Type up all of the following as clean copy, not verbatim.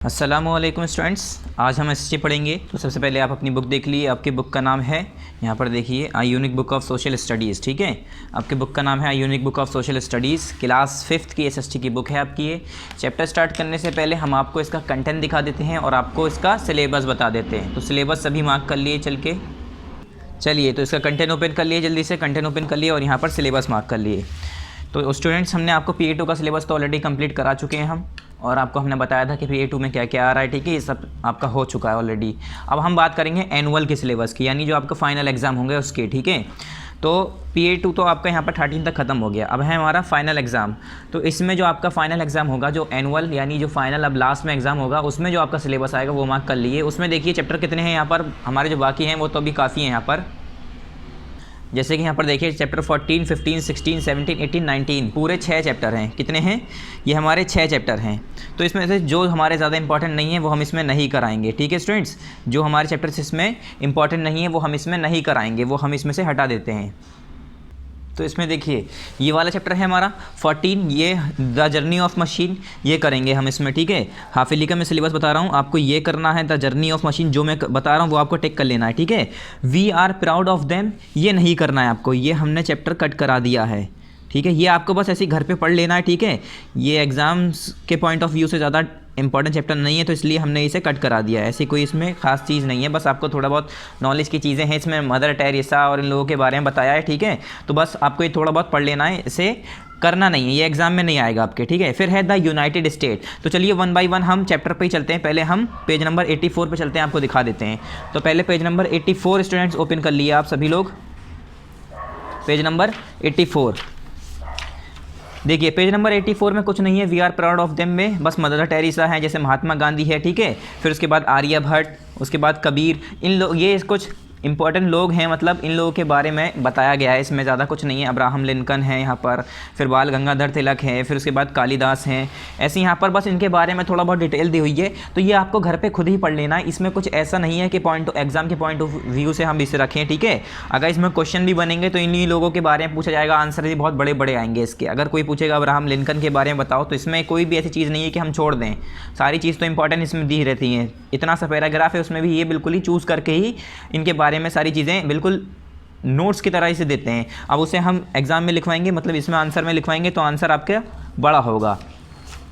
अस्सलामुअलैकुम स्टूडेंट्स, आज हम हिस्ट्री पढ़ेंगे। तो सबसे पहले आप अपनी बुक देख लीजिए। आपकी बुक का नाम है, यहाँ पर देखिए, I unique book of social studies. ठीक है, आपकी बुक का नाम है I unique book of social studies, class 5th की एसएसटी की बुक है आपकी ये। चैप्टर स्टार्ट करने से पहले हम आपको इसका कंटेंट दिखा देते हैं और आपको इसका सिलेबस बता देते हैं। तो सिलेबस सभी मार्क कर लिए चल के। चलिए, तो इसका कंटेंट ओपन कर लिए, जल्दी से कंटेंट ओपन कर लिए और यहाँ पर सिलेबस मार्क कर लिए। तो स्टूडेंट्स, हमने आपको PA2 का सिलेबस तो ऑलरेडी कंप्लीट करा चुके हैं हम, और आपको हमने बताया था कि PA2 में क्या क्या आ रहा है। ठीक है, ये सब आपका हो चुका है ऑलरेडी। अब हम बात करेंगे एनुअल के सिलेबस की, यानी जो आपका फाइनल एग्ज़ाम होंगे उसके। ठीक है, तो PA2 तो आपका यहाँ पर 13 तक ख़त्म हो गया। अब है हमारा फाइनल एग्ज़ाम। तो इसमें जो आपका फाइनल एग्ज़ाम होगा, जो एनुअल यानी जो फाइनल अब लास्ट में एग्ज़ाम होगा, उसमें जो आपका सिलेबस आएगा वो मार्क कर लिए। उसमें देखिए चैप्टर कितने हैं यहाँ पर, हमारे जो बाकी हैं वो तो अभी काफ़ी हैं यहाँ पर। जैसे कि यहाँ पर देखिए चैप्टर 14, 15, 16, 17, 18, 19 पूरे 6 चैप्टर हैं। कितने हैं? ये हमारे 6 चैप्टर हैं। तो इसमें से जो हमारे ज़्यादा इंपॉर्टेंट नहीं है वो हम इसमें नहीं कराएंगे। ठीक है स्टूडेंट्स, जो हमारे चैप्टर्स इसमें इंपॉर्टेंट नहीं है वो हम इसमें नहीं कराएंगे, वो हम इसमें से हटा देते हैं। तो इसमें देखिए ये वाला चैप्टर है हमारा 14, ये द जर्नी ऑफ मशीन, ये करेंगे हम इसमें। ठीक है, हाफ ईयरली का मैं सिलेबस बता रहा हूँ आपको, ये करना है द जर्नी ऑफ मशीन, जो मैं बता रहा हूँ वो आपको टेक कर लेना है। ठीक है, we are proud of them, ये नहीं करना है आपको, ये हमने चैप्टर कट करा दिया है। ठीक है, ये आपको बस ऐसे ही घर पे पढ़ लेना है। ठीक है, ये एग्ज़ाम्स के पॉइंट ऑफ व्यू से ज़्यादा इंपॉर्टेंट चैप्टर नहीं है, तो इसलिए हमने इसे कट करा दिया है। ऐसी कोई इसमें खास चीज़ नहीं है, बस आपको थोड़ा बहुत नॉलेज की चीज़ें हैं इसमें, मदर टेरेसा और इन लोगों के बारे में बताया है। ठीक है, तो बस आपको ये थोड़ा बहुत पढ़ लेना है, इसे करना नहीं है, ये एग्जाम में नहीं आएगा आपके। ठीक है, फिर है द यूनाइटेड स्टेट। तो चलिए 1 बाय 1 हम चैप्टर पे ही चलते हैं। पहले हम पेज नंबर 84 पे चलते हैं, आपको दिखा देते हैं। तो पहले पेज नंबर 84 स्टूडेंट्स ओपन कर लिए आप सभी लोग, पेज नंबर 84। देखिए पेज नंबर 84 में कुछ नहीं है, we are proud of them में बस मदर टेरेसा है, जैसे महात्मा गांधी है। ठीक है, फिर उसके बाद आर्यभट्ट, उसके बाद कबीर, इन लोग, ये कुछ इंपॉर्टेंट लोग हैं, मतलब इन लोगों के बारे में बताया गया है, इसमें ज़्यादा कुछ नहीं है। अब्राहम लिंकन है यहाँ पर, फिर बाल गंगाधर तिलक है, फिर उसके बाद कालिदास हैं, ऐसे यहाँ पर बस इनके बारे में थोड़ा बहुत डिटेल दी हुई है। तो ये आपको घर पे खुद ही पढ़ लेना है, इसमें कुछ ऐसा नहीं है कि एग्जाम के पॉइंट ऑफ व्यू से हम इसे रखें। ठीक है, अगर इसमें क्वेश्चन भी बनेंगे तो इन्हीं लोगों के बारे में पूछा जाएगा, आंसर भी बहुत बड़े बड़े आएंगे इसके। अगर कोई पूछेगा अब्राहम लिंकन के बारे में बताओ, तो इसमें कोई भी ऐसी चीज़ नहीं है कि हम छोड़ दें, सारी चीज़ तो इंपॉर्टेंट इसमें दी रहती हैं। इतना सा पैराग्राफ है, उसमें भी ये बिल्कुल ही चूज़ करके ही इनके बारे में सारी चीज़ें बिल्कुल नोट्स की तरह इसे देते हैं। अब उसे हम एग्ज़ाम में लिखवाएंगे, मतलब इसमें आंसर में लिखवाएंगे तो आंसर आपका बड़ा होगा।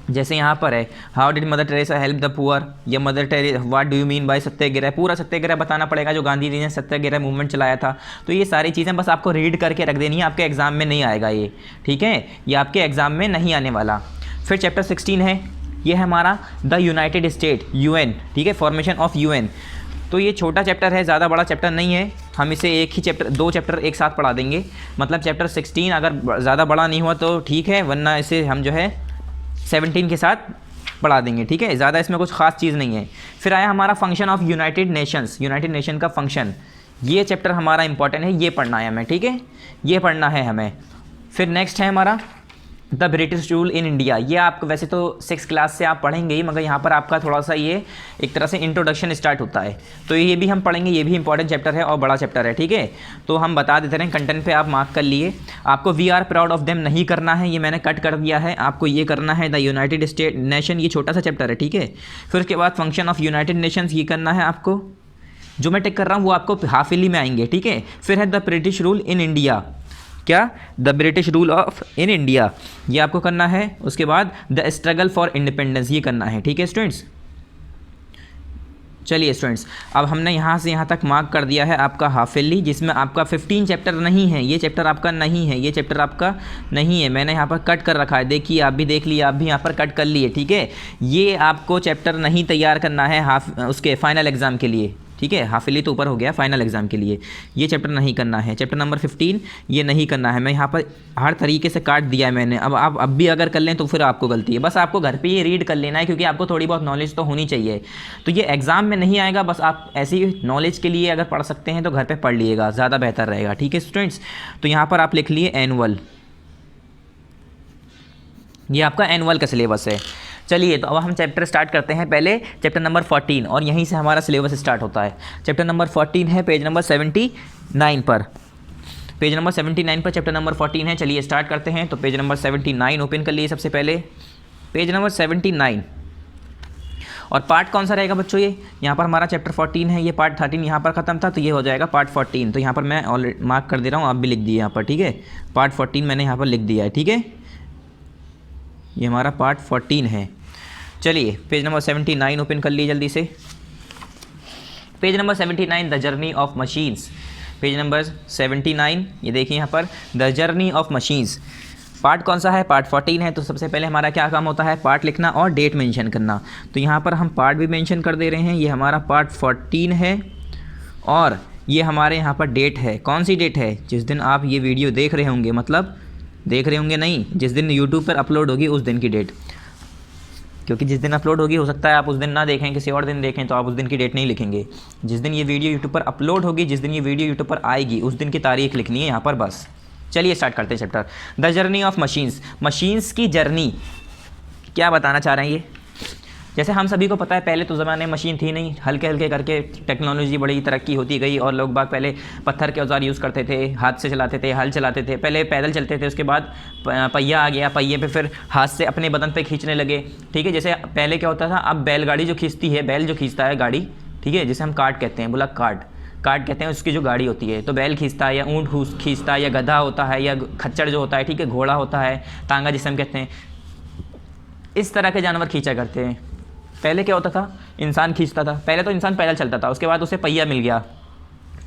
जैसे यहाँ पर है, how did Mother Teresa help the poor, या Mother Teresa what do you mean by satyagraha, पूरा सत्याग्रह बताना पड़ेगा जो गांधी जी ने सत्याग्रह मूवमेंट चलाया था। तो ये सारी चीज़ें बस आपको रीड करके रख देनी है, आपके एग्ज़ाम में नहीं आएगा ये। ठीक है, ये आपके एग्ज़ाम में नहीं आने वाला। फिर चैप्टर 16 है, ये है हमारा द यूनाइटेड स्टेट, UN। ठीक है, फॉर्मेशन ऑफ UN। तो ये छोटा चैप्टर है, ज़्यादा बड़ा चैप्टर नहीं है, हम इसे एक ही चैप्टर, 2 चैप्टर एक साथ पढ़ा देंगे। मतलब चैप्टर 16 अगर ज़्यादा बड़ा नहीं हुआ तो ठीक है, वरना इसे हम जो है 17 के साथ पढ़ा देंगे। ठीक है, ज़्यादा इसमें कुछ खास चीज़ नहीं है। फिर आया हमारा function of United Nations, United nation का फंक्शन, ये चैप्टर हमारा इंपॉर्टेंट है, ये पढ़ना है हमें। ठीक है, ये पढ़ना है हमें। फिर नेक्स्ट है हमारा the British rule in India. ये आप वैसे तो 6th क्लास से आप पढ़ेंगे ही, मगर यहाँ पर आपका थोड़ा सा ये एक तरह से इंट्रोडक्शन स्टार्ट होता है, तो ये भी हम पढ़ेंगे। ये भी इंपॉर्टेंट चैप्टर है और बड़ा चैप्टर है। ठीक है, तो हम बता देते हैं, कंटेंट पे आप मार्क कर लिए। आपको we are proud of them नहीं करना है, ये मैंने कट कर दिया है। आपको ये करना है द यूनाइटेड स्टेट नेशन, ये छोटा सा चैप्टर है। ठीक है, फिर उसके बाद फंक्शन ऑफ यूनाइटेड नेशंस, ये करना है आपको। जो मैं टिक कर रहा हूँ वो आपको हाफ ईयरली में आएंगे। ठीक है, फिर है the British rule in India, क्या, the British rule of in India, ये आपको करना है। उसके बाद द स्ट्रगल फॉर इंडिपेंडेंस, ये करना है। ठीक है स्टूडेंट्स, चलिए स्टूडेंट्स, अब हमने यहाँ से यहाँ तक मार्क कर दिया है आपका हाफ ईयरली, जिसमें आपका 15 चैप्टर नहीं है। ये चैप्टर आपका नहीं है, ये चैप्टर आपका नहीं है, मैंने यहाँ पर कट कर रखा है। देखिए आप भी देख लिए, आप भी यहाँ पर कट कर लिए। ठीक है, ये आपको चैप्टर नहीं तैयार करना है उसके फाइनल एग्ज़ाम के लिए। ठीक है, हाफ ईयरली तो ऊपर हो गया, फाइनल एग्जाम के लिए ये चैप्टर नहीं करना है। चैप्टर नंबर 15 ये नहीं करना है, मैं यहाँ पर हर तरीके से काट दिया है मैंने। अब आप भी अगर कर लें तो फिर आपको गलती है, बस आपको घर पे ये रीड कर लेना है, क्योंकि आपको थोड़ी बहुत नॉलेज तो होनी चाहिए। तो ये एग्ज़ाम में नहीं आएगा, बस आप ऐसी नॉलेज के लिए अगर पढ़ सकते हैं तो घर पर पढ़ लीजिएगा, ज़्यादा बेहतर रहेगा। ठीक है स्टूडेंट्स, तो यहाँ पर आप लिख लिए एनुअल, ये आपका एनुअल का सिलेबस है। चलिए, तो अब हम चैप्टर स्टार्ट करते हैं। पहले चैप्टर नंबर 14, और यहीं से हमारा सिलेबस स्टार्ट होता है। चैप्टर नंबर 14 है पेज नंबर 79 पर, पेज नंबर 79 पर चैप्टर नंबर 14 है। चलिए स्टार्ट करते हैं। तो पेज नंबर 79 ओपन कर लिए सबसे पहले, पेज नंबर 79। और पार्ट कौन सा रहेगा बच्चों, ये यहाँ पर हमारा चैप्टर 14 है, ये पार्ट 13 यहाँ पर ख़त्म था, तो ये हो जाएगा पार्ट 14। तो यहाँ पर मैं ऑलरेडी मार्क कर दे रहा हूँ, आप भी लिख दिए यहाँ पर, ठीक है। पार्ट 14 मैंने यहाँ पर लिख दिया है, ठीक है, ये हमारा पार्ट 14 है। चलिए पेज नंबर 79 ओपन कर लीजिए जल्दी से। Page number 79, the journey of machines. Page number 79, ये देखिए यहाँ पर the journey of machines. Part कौन सा है, पार्ट 14 है। तो सबसे पहले हमारा क्या काम होता है, पार्ट लिखना और डेट मेंशन करना। तो यहाँ पर हम पार्ट भी मेंशन कर दे रहे हैं, ये हमारा पार्ट 14 है और ये हमारे यहाँ पर डेट है। कौन सी डेट है, जिस दिन आप ये वीडियो देख रहे होंगे, मतलब देख रहे होंगे नहीं, जिस दिन यूट्यूब पर अपलोड होगी उस दिन की डेट, क्योंकि जिस दिन अपलोड होगी हो सकता है आप उस दिन ना देखें, किसी और दिन देखें, तो आप उस दिन की डेट नहीं लिखेंगे। जिस दिन ये वीडियो यूट्यूब पर अपलोड होगी, जिस दिन ये वीडियो यूट्यूब पर आएगी, उस दिन की तारीख लिखनी है यहाँ पर बस। चलिए स्टार्ट करते हैं chapter, the journey of machines. Machines की जर्नी क्या बताना चाह रहे हैं ये, जैसे हम सभी को पता है पहले तो ज़माने में मशीन थी नहीं, हल्के हल्के करके टेक्नोलॉजी बड़ी तरक्की होती गई और लोग बाग पहले पत्थर के औजार यूज़ करते थे, हाथ से चलाते थे, हल चलाते थे, पहले पैदल चलते थे, उसके बाद पहिया आ गया, पहिए पे फिर हाथ से अपने बदन पे खींचने लगे, ठीक है। जैसे पहले क्या होता था, अब बैलगाड़ी जो खींचती है, बैल जो खींचता है गाड़ी, ठीक है, जिसे हम कार्ट कहते हैं, बुलक कार्ट कहते हैं, उसकी जो गाड़ी होती है, तो बैल खींचता है या ऊँट खींचता है या गधा होता है या खच्चर जो होता है, ठीक है, घोड़ा होता है, तांगा जिसे हम कहते हैं, इस तरह के जानवर खींचा करते हैं। पहले क्या होता था, इंसान खींचता था, पहले तो इंसान पैदल चलता था, उसके बाद उसे पहिया मिल गया,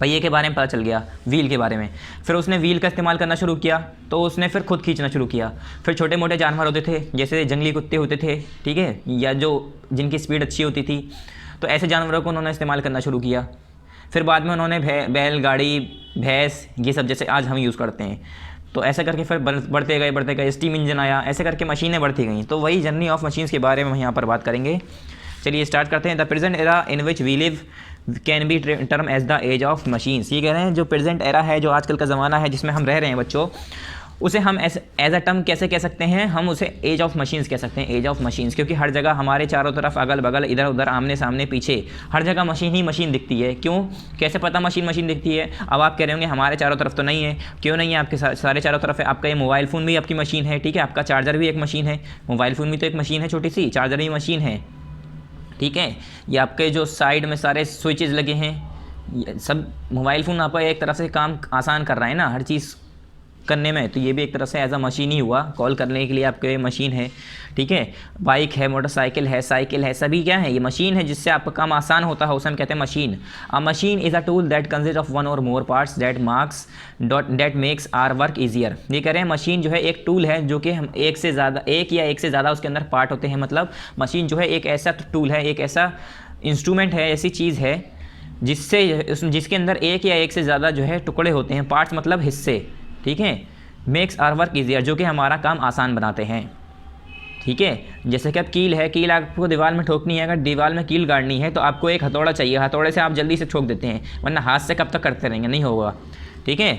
पहिए के बारे में पता चल गया, व्हील के बारे में, फिर उसने व्हील का इस्तेमाल करना शुरू किया, तो उसने फिर खुद खींचना शुरू किया। फिर छोटे मोटे जानवर होते थे, जैसे जंगली कुत्ते होते थे, ठीक है, या जो जिनकी स्पीड अच्छी होती थी, तो ऐसे जानवरों को उन्होंने इस्तेमाल करना शुरू किया। फिर बाद में उन्होंने बैलगाड़ी, भैंस, ये सब जैसे आज हम यूज़ करते हैं, तो ऐसे करके फिर बढ़ते गए, स्टीम इंजन आया, ऐसे करके मशीनें बढ़ती गई। तो वही जर्नी ऑफ मशीन्स के बारे में हम यहाँ पर बात करेंगे। चलिए स्टार्ट करते हैं। The present era in which we live can be term as the age of machines. ये कह रहे हैं जो प्रेजेंट एरा है, जो आजकल का ज़माना है जिसमें हम रह रहे हैं बच्चों, उसे हम एज अ टर्म कैसे कह सकते हैं, हम उसे एज ऑफ मशीन्स कह सकते हैं, एज ऑफ मशीन्स, क्योंकि हर जगह हमारे चारों तरफ, अगल बगल, इधर उधर, आमने सामने, पीछे, हर जगह मशीन ही मशीन दिखती है। क्यों, कैसे पता मशीन दिखती है? अब आप कह रहे होंगे हमारे चारों तरफ तो नहीं है। क्यों नहीं है, आपके सारे चारों तरफ है। आपका ये मोबाइल फ़ोन भी आपकी मशीन है, ठीक है, आपका चार्जर भी एक मशीन है, मोबाइल फ़ोन भी तो एक मशीन है छोटी सी, चार्जर भी मशीन है, ठीक है। ये आपके जो साइड में सारे स्विचेस लगे हैं, सब मोबाइल फ़ोन आपका एक तरफ से काम आसान कर रहा है ना, हर चीज़ करने में, तो ये भी एक तरह से एज अ मशीन ही हुआ। कॉल करने के लिए आपके मशीन है, ठीक है, बाइक है, मोटरसाइकिल है, साइकिल है, सभी क्या है, ये मशीन है, जिससे आपका काम आसान होता है, उसे हम कहते हैं machine. A machine is a tool that consist of one or more parts that makes our work easier. ये कह रहे हैं मशीन जो है एक टूल है, जो कि हम एक या एक से ज़्यादा उसके अंदर पार्ट होते हैं। मतलब मशीन जो है एक ऐसा टूल है, एक ऐसा इंस्ट्रूमेंट है, ऐसी चीज़ है जिसके अंदर एक या एक से ज़्यादा जो है टुकड़े होते हैं, पार्ट्स मतलब हिस्से, ठीक है। मेक्स आर वर्क ईजियर, जो कि हमारा काम आसान बनाते हैं, ठीक है। जैसे कि अब कील है, कील आपको दीवार में ठोकनी है, अगर दीवार में कील गाड़नी है तो आपको एक हथौड़ा चाहिए, हथौड़े से आप जल्दी से ठोक देते हैं, वरना हाथ से कब तक करते रहेंगे, नहीं होगा, ठीक है।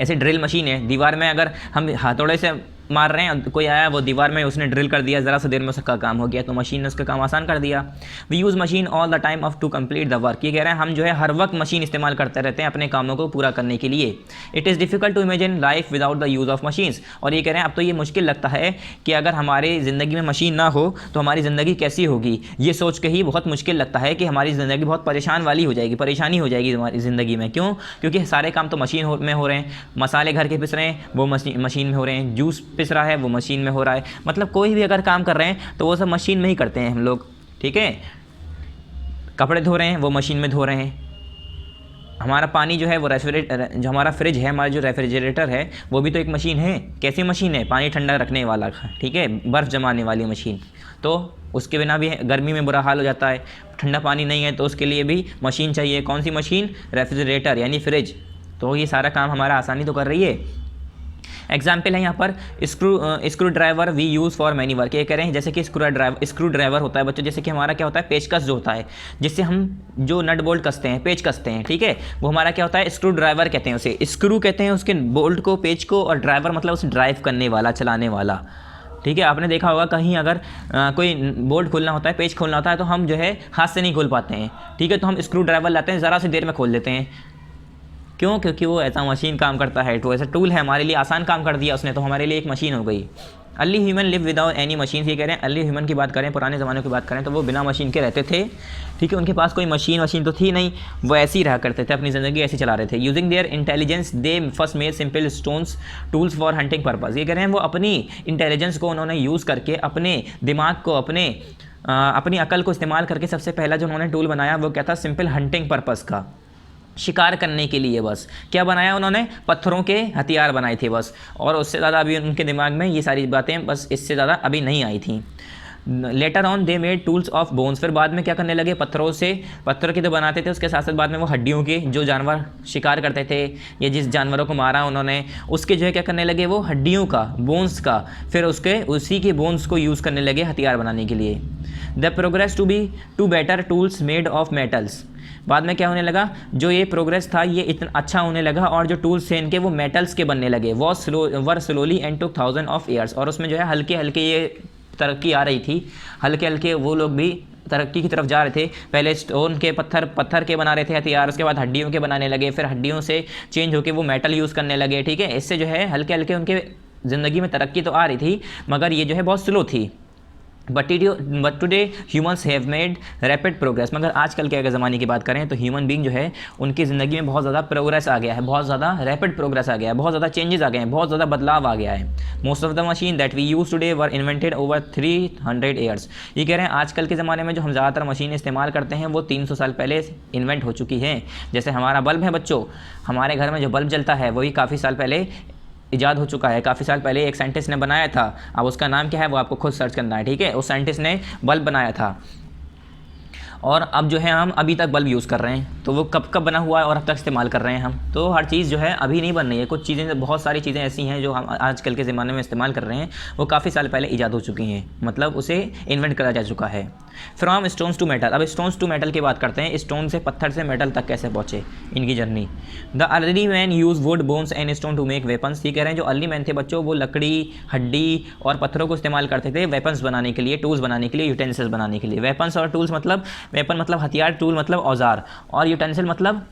ऐसे ड्रिल मशीन है, दीवार में अगर हम हथौड़े से मार रहे हैं, कोई आया वो दीवार में उसने ड्रिल कर दिया, ज़रा सा देर में उसका काम हो गया, तो मशीन ने उसका काम आसान कर दिया। We use machine all the time of to complete the work. ये कह रहे हैं हम जो है हर वक्त मशीन इस्तेमाल करते रहते हैं अपने कामों को पूरा करने के लिए। It is difficult to imagine life without the use of machines. और ये कह रहे हैं अब तो ये मुश्किल लगता है कि अगर हमारी ज़िंदगी में मशीन ना हो तो हमारी ज़िंदगी कैसी होगी। ये सोच के ही बहुत मुश्किल लगता है कि हमारी ज़िंदगी बहुत परेशानी हो जाएगी हमारी ज़िंदगी में। क्यों? क्योंकि सारे काम तो मशीन में हो रहे हैं, मसाले घर के पिस रहे हैं वो मशीन में हो रहे हैं, जूस पिस रहा है वो मशीन में हो रहा है, मतलब कोई भी अगर काम कर रहे हैं तो वो सब मशीन में ही करते हैं हम लोग, ठीक है। कपड़े धो रहे हैं वो मशीन में धो रहे हैं। हमारा पानी जो है वो जो हमारा फ्रिज है, हमारा जो रेफ्रिजरेटर है वो भी तो एक मशीन है। कैसी मशीन है? पानी ठंडा रखने वाला, ठीक है, बर्फ़ जमाने वाली मशीन। तो उसके बिना भी गर्मी में बुरा हाल हो जाता है, ठंडा पानी नहीं है तो उसके लिए भी मशीन चाहिए। कौन सी मशीन? रेफ्रिजरेटर यानी फ्रिज। तो ये सारा काम हमारा आसानी तो कर रही है। एग्जाम्पल है यहाँ पर screw driver we use for many work. ये कह रहे हैं जैसे कि स्क्रू ड्राइवर होता है बच्चों, जैसे कि हमारा क्या होता है, पेचकस जो होता है, जिससे हम जो नट बोल्ट कसते हैं, पेच कसते हैं, ठीक है, वो हमारा क्या होता है, स्क्रू ड्राइवर कहते हैं उसे। स्क्रू कहते हैं उसके बोल्ट को, पेच को, और ड्राइवर मतलब उसे ड्राइव करने वाला, चलाने वाला, ठीक है। आपने देखा होगा कहीं अगर कोई बोल्ट खोलना होता है, पेच खोलना होता है, तो हम जो है हाथ से नहीं खोल पाते हैं, ठीक है, तो हम स्क्रू ड्राइवर लाते हैं, ज़रा सी देर में खोल देते हैं। क्यों? क्योंकि वो ऐसा मशीन काम करता है, तो ऐसा टूल है हमारे लिए, आसान काम कर दिया उसने, तो हमारे लिए एक मशीन हो गई, early human live without any machine, ये कह रहे हैं अर्ली ह्यूमन की बात करें, पुराने ज़माने की बात करें तो वो बिना मशीन के रहते थे, ठीक है। उनके पास कोई मशीन तो थी नहीं, वो ऐसे ही रहा करते थे, अपनी ज़िंदगी ऐसे चला रहे थे। Using their intelligence they first made simple stones tools for hunting purpose, ये कह रहे हैं वो अपनी इंटेलिजेंस को उन्होंने यूज़ करके, अपने दिमाग को, अपनी अकल को इस्तेमाल करके सबसे पहला जो उन्होंने टूल बनाया वो क्या था, सिंपल हंटिंग पर्पज़ का, शिकार करने के लिए। बस क्या बनाया उन्होंने, पत्थरों के हथियार बनाए थे बस, और उससे ज़्यादा अभी उनके दिमाग में ये सारी बातें बस इससे ज़्यादा अभी नहीं आई थी। Later on they made tools of bones, फिर बाद में क्या करने लगे, पत्थर के तो बनाते थे, उसके साथ साथ बाद में वो हड्डियों के, जो जानवर शिकार करते थे या जिस जानवरों को मारा उन्होंने, उसके जो है क्या करने लगे, वो हड्डियों का, बोन्स का, फिर उसी के बोन्स को यूज़ करने लगे हथियार बनाने के लिए। The progress to better tools made of metals, बाद में क्या होने लगा, जो ये प्रोग्रेस था ये इतना अच्छा होने लगा और जो टूल्स थे इनके वो मेटल्स के बनने लगे। Were slowly and took 1000 of years, और उसमें जो है हल्के हल्के ये तरक्की आ रही थी, हल्के हल्के वो लोग भी तरक्की की तरफ जा रहे थे। पहले स्टोन के पत्थर के बना रहे थे हथियार, उसके बाद हड्डियों के बनाने लगे, फिर हड्डियों से चेंज होकर वो मेटल यूज़ करने लगे, ठीक है। इससे जो है हल्के हल्के उनके ज़िंदगी में तरक्की तो आ रही थी, मगर ये जो है बहुत स्लो थी। But today humans have made rapid progress, मगर आजकल के अगर ज़माने की बात करें तो ह्यूमन बीइंग जो है उनकी ज़िंदगी में बहुत ज़्यादा प्रोग्रेस आ गया है, बहुत ज़्यादा रैपिड प्रोग्रेस आ गया है, बहुत ज़्यादा चेंजेस आ गए हैं, बहुत ज़्यादा बदलाव आ गया है। Most of the machine that we use today were invented over 300 years, ये कह रहे हैं आजकल के ज़माने में जो हम ज़्यादातर मशीन इस्तेमाल करते हैं वो 300 साल पहले इन्वेंट हो चुकी हैं। जैसे हमारा बल्ब है बच्चों, हमारे घर में जो बल्ब जलता है वही काफ़ी साल पहले ईजाद हो चुका है, काफ़ी साल पहले एक साइंटिस्ट ने बनाया था। अब उसका नाम क्या है वो आपको खुद सर्च करना है, ठीक है। उस साइंटिस्ट ने बल्ब बनाया था और अब जो है हम अभी तक बल्ब यूज़ कर रहे हैं, तो वो कब बना हुआ है और अब तक इस्तेमाल कर रहे हैं हम। तो हर चीज़ जो है अभी नहीं बन रही है, कुछ चीज़ें, बहुत सारी चीज़ें ऐसी हैं जो हम आजकल के ज़माने में इस्तेमाल कर रहे हैं वो काफ़ी साल पहले ईजाद हो चुकी हैं, मतलब उसे इन्वेंट करा जा चुका है। फ्रॉम स्टोन्स टू मेटल, अब स्टोन्स टू मेटल की बात करते हैं, स्टोन से, पत्थर से मेटल तक कैसे पहुँचे, इनकी जर्नी। The early man use wood, bones and stone to make weapons, ये कह रहे हैं जो अर्ली मैन थे बच्चों वो लकड़ी, हड्डी और पत्थरों को इस्तेमाल करते थे वेपन्स बनाने के लिए, टूल्स बनाने के लिए, यूटेंसिल्स बनाने के लिए। वेपन्स और टूल्स मतलब, वेपन मतलब हथियार, टूल मतलब औजार, और यूटेंसिल मतलब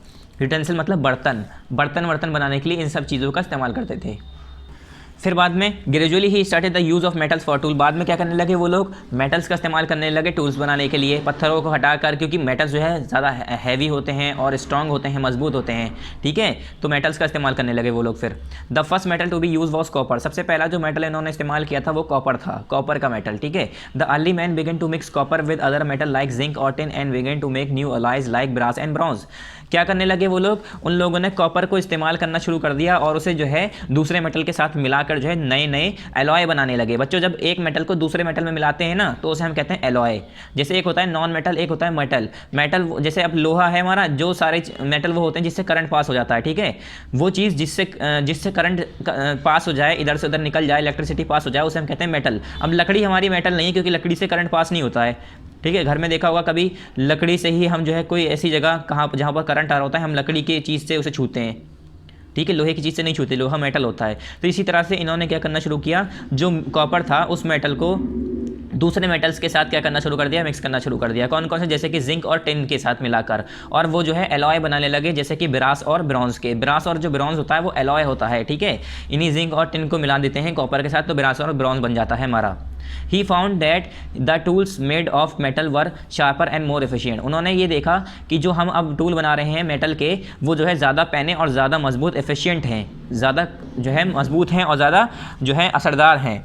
बर्तन बनाने के लिए इन सब चीज़ों का इस्तेमाल करते थे। फिर बाद में gradually he started the use of metals for tool, बाद में क्या करने लगे वो लोग, मेटल्स का इस्तेमाल करने लगे टूल्स बनाने के लिए, पत्थरों को हटाकर, क्योंकि मेटल्स जो है ज़्यादा हैवी होते हैं और स्ट्रॉन्ग होते हैं, मजबूत होते हैं, ठीक है। तो मेटल्स का इस्तेमाल करने लगे वो लोग। फिर the first metal to be use was copper, सबसे पहला जो मेटल इन्होंने इस्तेमाल किया था वो कॉपर था, कॉपर का मेटल, ठीक है। The early man began to mix copper with other metal like zinc और tin and began to make new alloys like brass and bronze, क्या करने लगे वो लोग, उन लोगों ने कॉपर को इस्तेमाल करना शुरू कर दिया और उसे जो है दूसरे मेटल के साथ मिलाकर जो है नए नए एलॉय बनाने लगे। बच्चों जब एक मेटल को दूसरे मेटल में मिलाते हैं ना तो उसे हम कहते हैं एलॉय। जैसे एक होता है नॉन मेटल, एक होता है मेटल जैसे अब लोहा है हमारा, जो सारे मेटल वो होते हैं जिससे करंट पास हो जाता है, ठीक है। वो चीज़ जिससे करंट पास हो जाए, इधर से उधर निकल जाए, इलेक्ट्रिसिटी पास हो जाए, उसे हम कहते हैं मेटल। अब लकड़ी हमारी मेटल नहीं है क्योंकि लकड़ी से करंट पास नहीं होता है, ठीक है। घर में देखा होगा कभी, लकड़ी से ही हम जो है कोई ऐसी जगह कहाँ जहाँ पर करंट आ रहा होता है हम लकड़ी की चीज़ से उसे छूते हैं, ठीक है। लोहे की चीज़ से नहीं छूते, लोहा मेटल होता है। तो इसी तरह से इन्होंने क्या करना शुरू किया, जो कॉपर था उस मेटल को दूसरे मेटल्स के साथ क्या करना शुरू कर दिया, मिक्स करना शुरू कर दिया। कौन कौन से, जैसे कि जिंक और टिन के साथ मिलाकर, और वो जो है एलॉय बनाने लगे, जैसे कि ब्रास और ब्रॉन्ज के। ब्रास और जो ब्रॉन्ज होता है वो एलॉय होता है, ठीक है। इन्हीं जिंक और टिन को मिला देते हैं कॉपर के साथ तो ब्रास और ब्रॉन्ज बन जाता है हमारा। He found that the tools made of metal were sharper and more efficient, उन्होंने ये देखा कि जो हम अब टूल बना रहे हैं मेटल के वो जो है ज़्यादा पैने और ज़्यादा मजबूत, एफिशिएंट हैं, ज़्यादा जो है मजबूत हैं और ज़्यादा जो है असरदार हैं।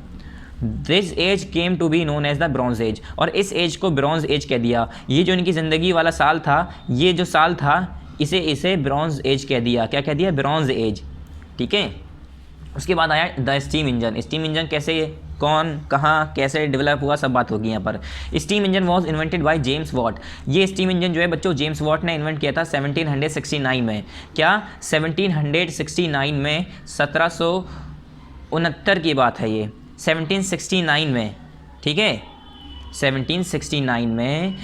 This age came to be known as the bronze age, और इस एज को ब्रॉन्ज एज कह दिया। ये जो इनकी ज़िंदगी वाला साल था, ये जो साल था इसे ब्रॉन्ज एज कह दिया। क्या कह दिया, ब्रॉन्ज एज, ठीक है। उसके बाद आया the steam engine. Steam engine कैसे, कौन, कहाँ, कैसे डेवलप हुआ, सब बात होगी यहाँ पर। Steam engine was invented by James Watt, ये स्टीम इंजन जो है बच्चों जेम्स वॉट ने इन्वेंट किया था 1769 में। क्या 1769 में, 1769 की बात है ये, 1769 में, ठीक है। 1769 में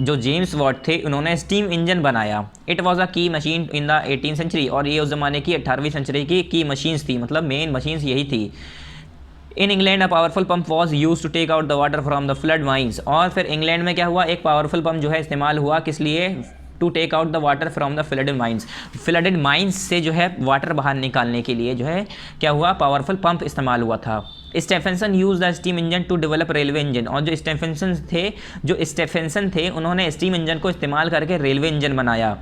जो जेम्स वॉट थे उन्होंने स्टीम इंजन बनाया। It was a key machine in the 18th century, और ये उस ज़माने की 18वीं सेंचुरी की मशीन्स थी, मतलब मेन मशीन्स यही थी। In England a powerful pump was use to take out the water from the flood mines, और फिर इंग्लैंड में क्या हुआ, एक पावरफुल पंप जो है इस्तेमाल हुआ, किस लिए, to take out the water from the flooded mines. Flooded mines से जो है वाटर बाहर निकालने के लिए जो है क्या हुआ, पावरफुल पंप इस्तेमाल हुआ था। Stephenson use the steam engine to develop railway engine. और जो स्टेफेंसन थे उन्होंने स्टीम इंजन को इस्तेमाल करके रेलवे इंजन बनाया।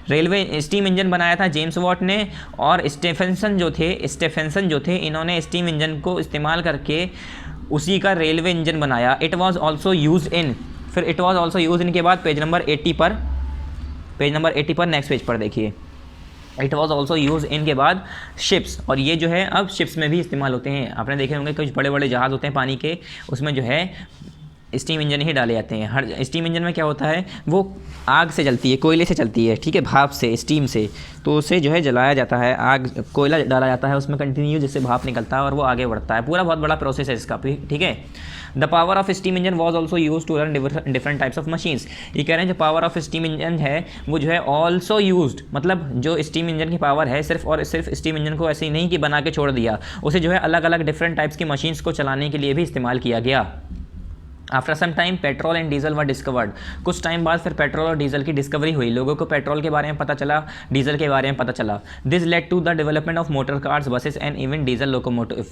रेलवे स्टीम इंजन बनाया था जेम्स वॉट ने, और स्टेफेंसन जो थे इन्होंने स्टीम इंजन को इस्तेमाल करके उसी का रेलवे इंजन बनाया। It was also use in, फिर it was also use in के बाद पेज नंबर 80 पर नेक्स्ट पेज पर देखिए, it was also use in के बाद शिप्स। और ये जो है अब शिप्स में भी इस्तेमाल होते हैं। आपने देखे होंगे कुछ बड़े बड़े जहाज़ होते हैं पानी के, उसमें जो है स्टीम इंजन ही डाले जाते हैं। हर स्टीम इंजन में क्या होता है, वो आग से चलती है, कोयले से चलती है, ठीक है, भाप से, स्टीम से, तो उसे जो है जलाया जाता है, आग कोयला डाला जाता है उसमें कंटिन्यू, जिससे भाप निकलता है और वो आगे बढ़ता है। पूरा बहुत बड़ा प्रोसेस है इसका भी, ठीक है। The power of steam engine was also use to run different types of machines. ये कह रहे हैं जो पावर ऑफ स्टीम इंजन है वो जो है ऑल्सो यूज्ड, मतलब जो स्टीम इंजन की पावर है सिर्फ और सिर्फ स्टीम इंजन को ऐसे ही नहीं कि बना के छोड़ दिया, उसे जो है अलग अलग डिफरेंट टाइप्स की मशीन्स को चलाने के लिए भी इस्तेमाल किया गया। After some time petrol and diesel were discovered. कुछ टाइम बाद फिर पेट्रोल और डीजल की डिस्कवरी हुई, लोगों को पेट्रोल के बारे में पता चला, डीजल के बारे में पता चला। This led to the development of motor cars, buses and even diesel locomotive.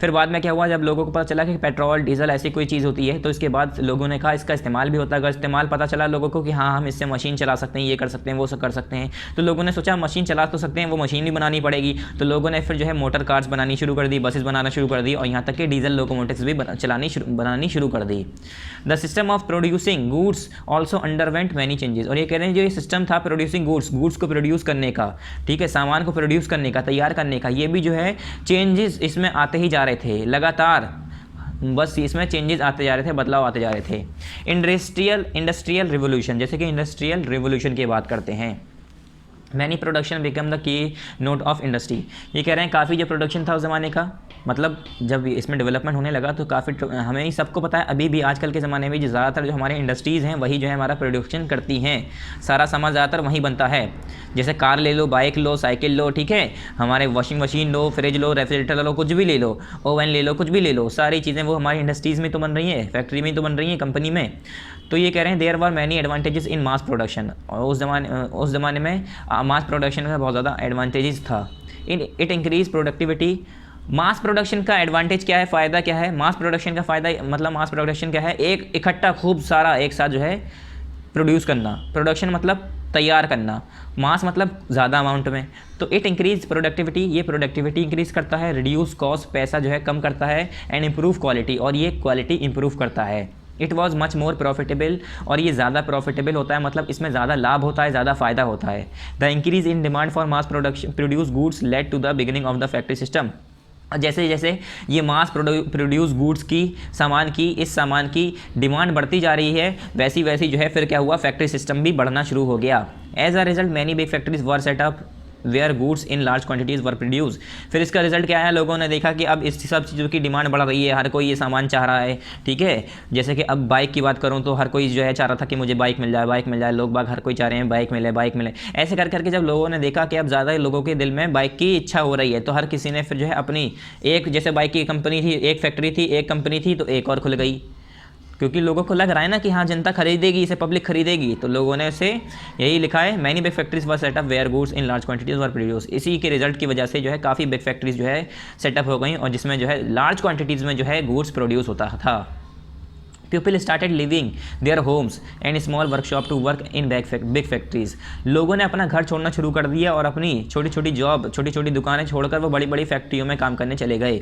फिर बाद में क्या हुआ, जब लोगों को पता चला कि पेट्रोल डीजल ऐसी कोई चीज़ होती है, तो इसके बाद लोगों ने कहा इसका इस्तेमाल भी होता है। अगर इस्तेमाल पता चला लोगों को कि हाँ हम इससे मशीन चला सकते हैं, ये कर सकते हैं, वो सब कर सकते हैं, तो लोगों ने सोचा मशीन चला तो सकते हैं, वो मशीन भी बनानी पड़ेगी। तो लोगों ने फिर जो है मोटर कार्स बनानी शुरू कर दी, बसेस बनाना शुरू कर दी, और यहाँ तक कि डीजल लोकोमोटिव्स भी बनानी शुरू कर दी। The system of producing goods also underwent many changes. और ये कह रहे हैं जो ये सिस्टम था प्रोड्यूसिंग गुड्स को प्रोड्यूस करने का, ठीक है, सामान को प्रोड्यूस करने का, तैयार करने का, ये भी जो है चेंजेस इसमें आते ही जा रहे थे लगातार, बस इसमें चेंजेस आते जा रहे थे, बदलाव आते जा रहे थे। इंडस्ट्रियल रिवोल्यूशन, जैसे कि इंडस्ट्रियल रिवोल्यूशन की बात करते हैं। Many production become the key note of industry. ये कह रहे हैं काफ़ी जो प्रोडक्शन था उस ज़माने का, मतलब जब इसमें डेवलपमेंट होने लगा तो काफ़ी, हमें ही सबको पता है अभी भी आजकल के ज़माने में जो ज़्यादातर जो हमारे इंडस्ट्रीज़ हैं वही जो है हमारा प्रोडक्शन करती हैं, सारा सामान ज़्यादातर वहीं बनता है। जैसे कार ले लो, बाइक लो, साइकिल लो, ठीक है, हमारे वॉशिंग मशीन लो, फ्रिज लो, रेफ्रिजरेटर लो, कुछ भी ले लो, ओवन ले लो, कुछ भी ले लो, सारी चीज़ें वो हमारी इंडस्ट्रीज़ में तो बन रही हैं, फैक्ट्री में तो बन रही हैं, कंपनी में। तो ये कह रहे हैं there were many advantages in mass production. और उस ज़माने में मास प्रोडक्शन का बहुत ज़्यादा एडवांटेजेस था। It increase productivity. Mass production का एडवांटेज क्या है, फ़ायदा क्या है, मास प्रोडक्शन का फ़ायदा मतलब मास प्रोडक्शन क्या है, एक इकट्ठा खूब सारा एक साथ जो है प्रोड्यूस करना, प्रोडक्शन मतलब तैयार करना, मास मतलब ज़्यादा अमाउंट में। तो इट इंक्रीज प्रोडक्टिविटी, ये प्रोडक्टिविटी इंक्रीज़ करता है, रिड्यूस कॉस्ट, पैसा जो है कम करता है, एंड इम्प्रूव क्वालिटी, और ये क्वालिटी इंप्रूव करता है। It was much more profitable, और ये ज़्यादा प्रॉफिटेबल होता है, मतलब इसमें ज़्यादा लाभ होता है, ज़्यादा फ़ायदा होता है। The increase in demand for mass produce goods led to the beginning of the factory system. जैसे जैसे ये मास प्रोड्यूस गुड्स की इस सामान की डिमांड बढ़ती जा रही है, वैसी वैसी जो है फिर क्या हुआ, फैक्ट्री सिस्टम भी बढ़ना शुरू हो गया। As a result many big factories were set up where goods in large quantities were produce. फिर इसका रिजल्ट क्या है, लोगों ने देखा कि अब इस सब चीज़ों की डिमांड बढ़ रही है, हर कोई ये सामान चाह रहा है, ठीक है। जैसे कि अब बाइक की बात करूं तो हर कोई जो है चाह रहा था कि मुझे बाइक मिल जाए, लोग बाग हर कोई चाह रहे हैं बाइक मिले। ऐसे करके जब लोगों ने देखा कि अब ज़्यादा लोगों के दिल में बाइक की इच्छा हो रही है, तो हर किसी ने फिर जो है अपनी एक, जैसे बाइक की कंपनी थी, एक फैक्ट्री थी, एक कंपनी थी, तो एक और खुल गई, क्योंकि लोगों को लग रहा है ना कि हाँ जनता खरीदेगी, इसे पब्लिक खरीदेगी, तो लोगों ने इसे यही लिखा है, many big factories were set up where goods in large quantities were produce. इसी के रिजल्ट की वजह से जो है काफ़ी बिग फैक्ट्रीज जो है सेटअप हो गई, और जिसमें जो है लार्ज क्वांटिटीज़ में जो है गुड्स प्रोड्यूस होता था। People started living their homes and small workshop to work in big factories. लोगों ने अपना घर छोड़ना शुरू कर दिया और अपनी छोटी छोटी जॉब, छोटी छोटी दुकानें छोड़कर वो बड़ी बड़ी फैक्ट्रियों में काम करने चले गए।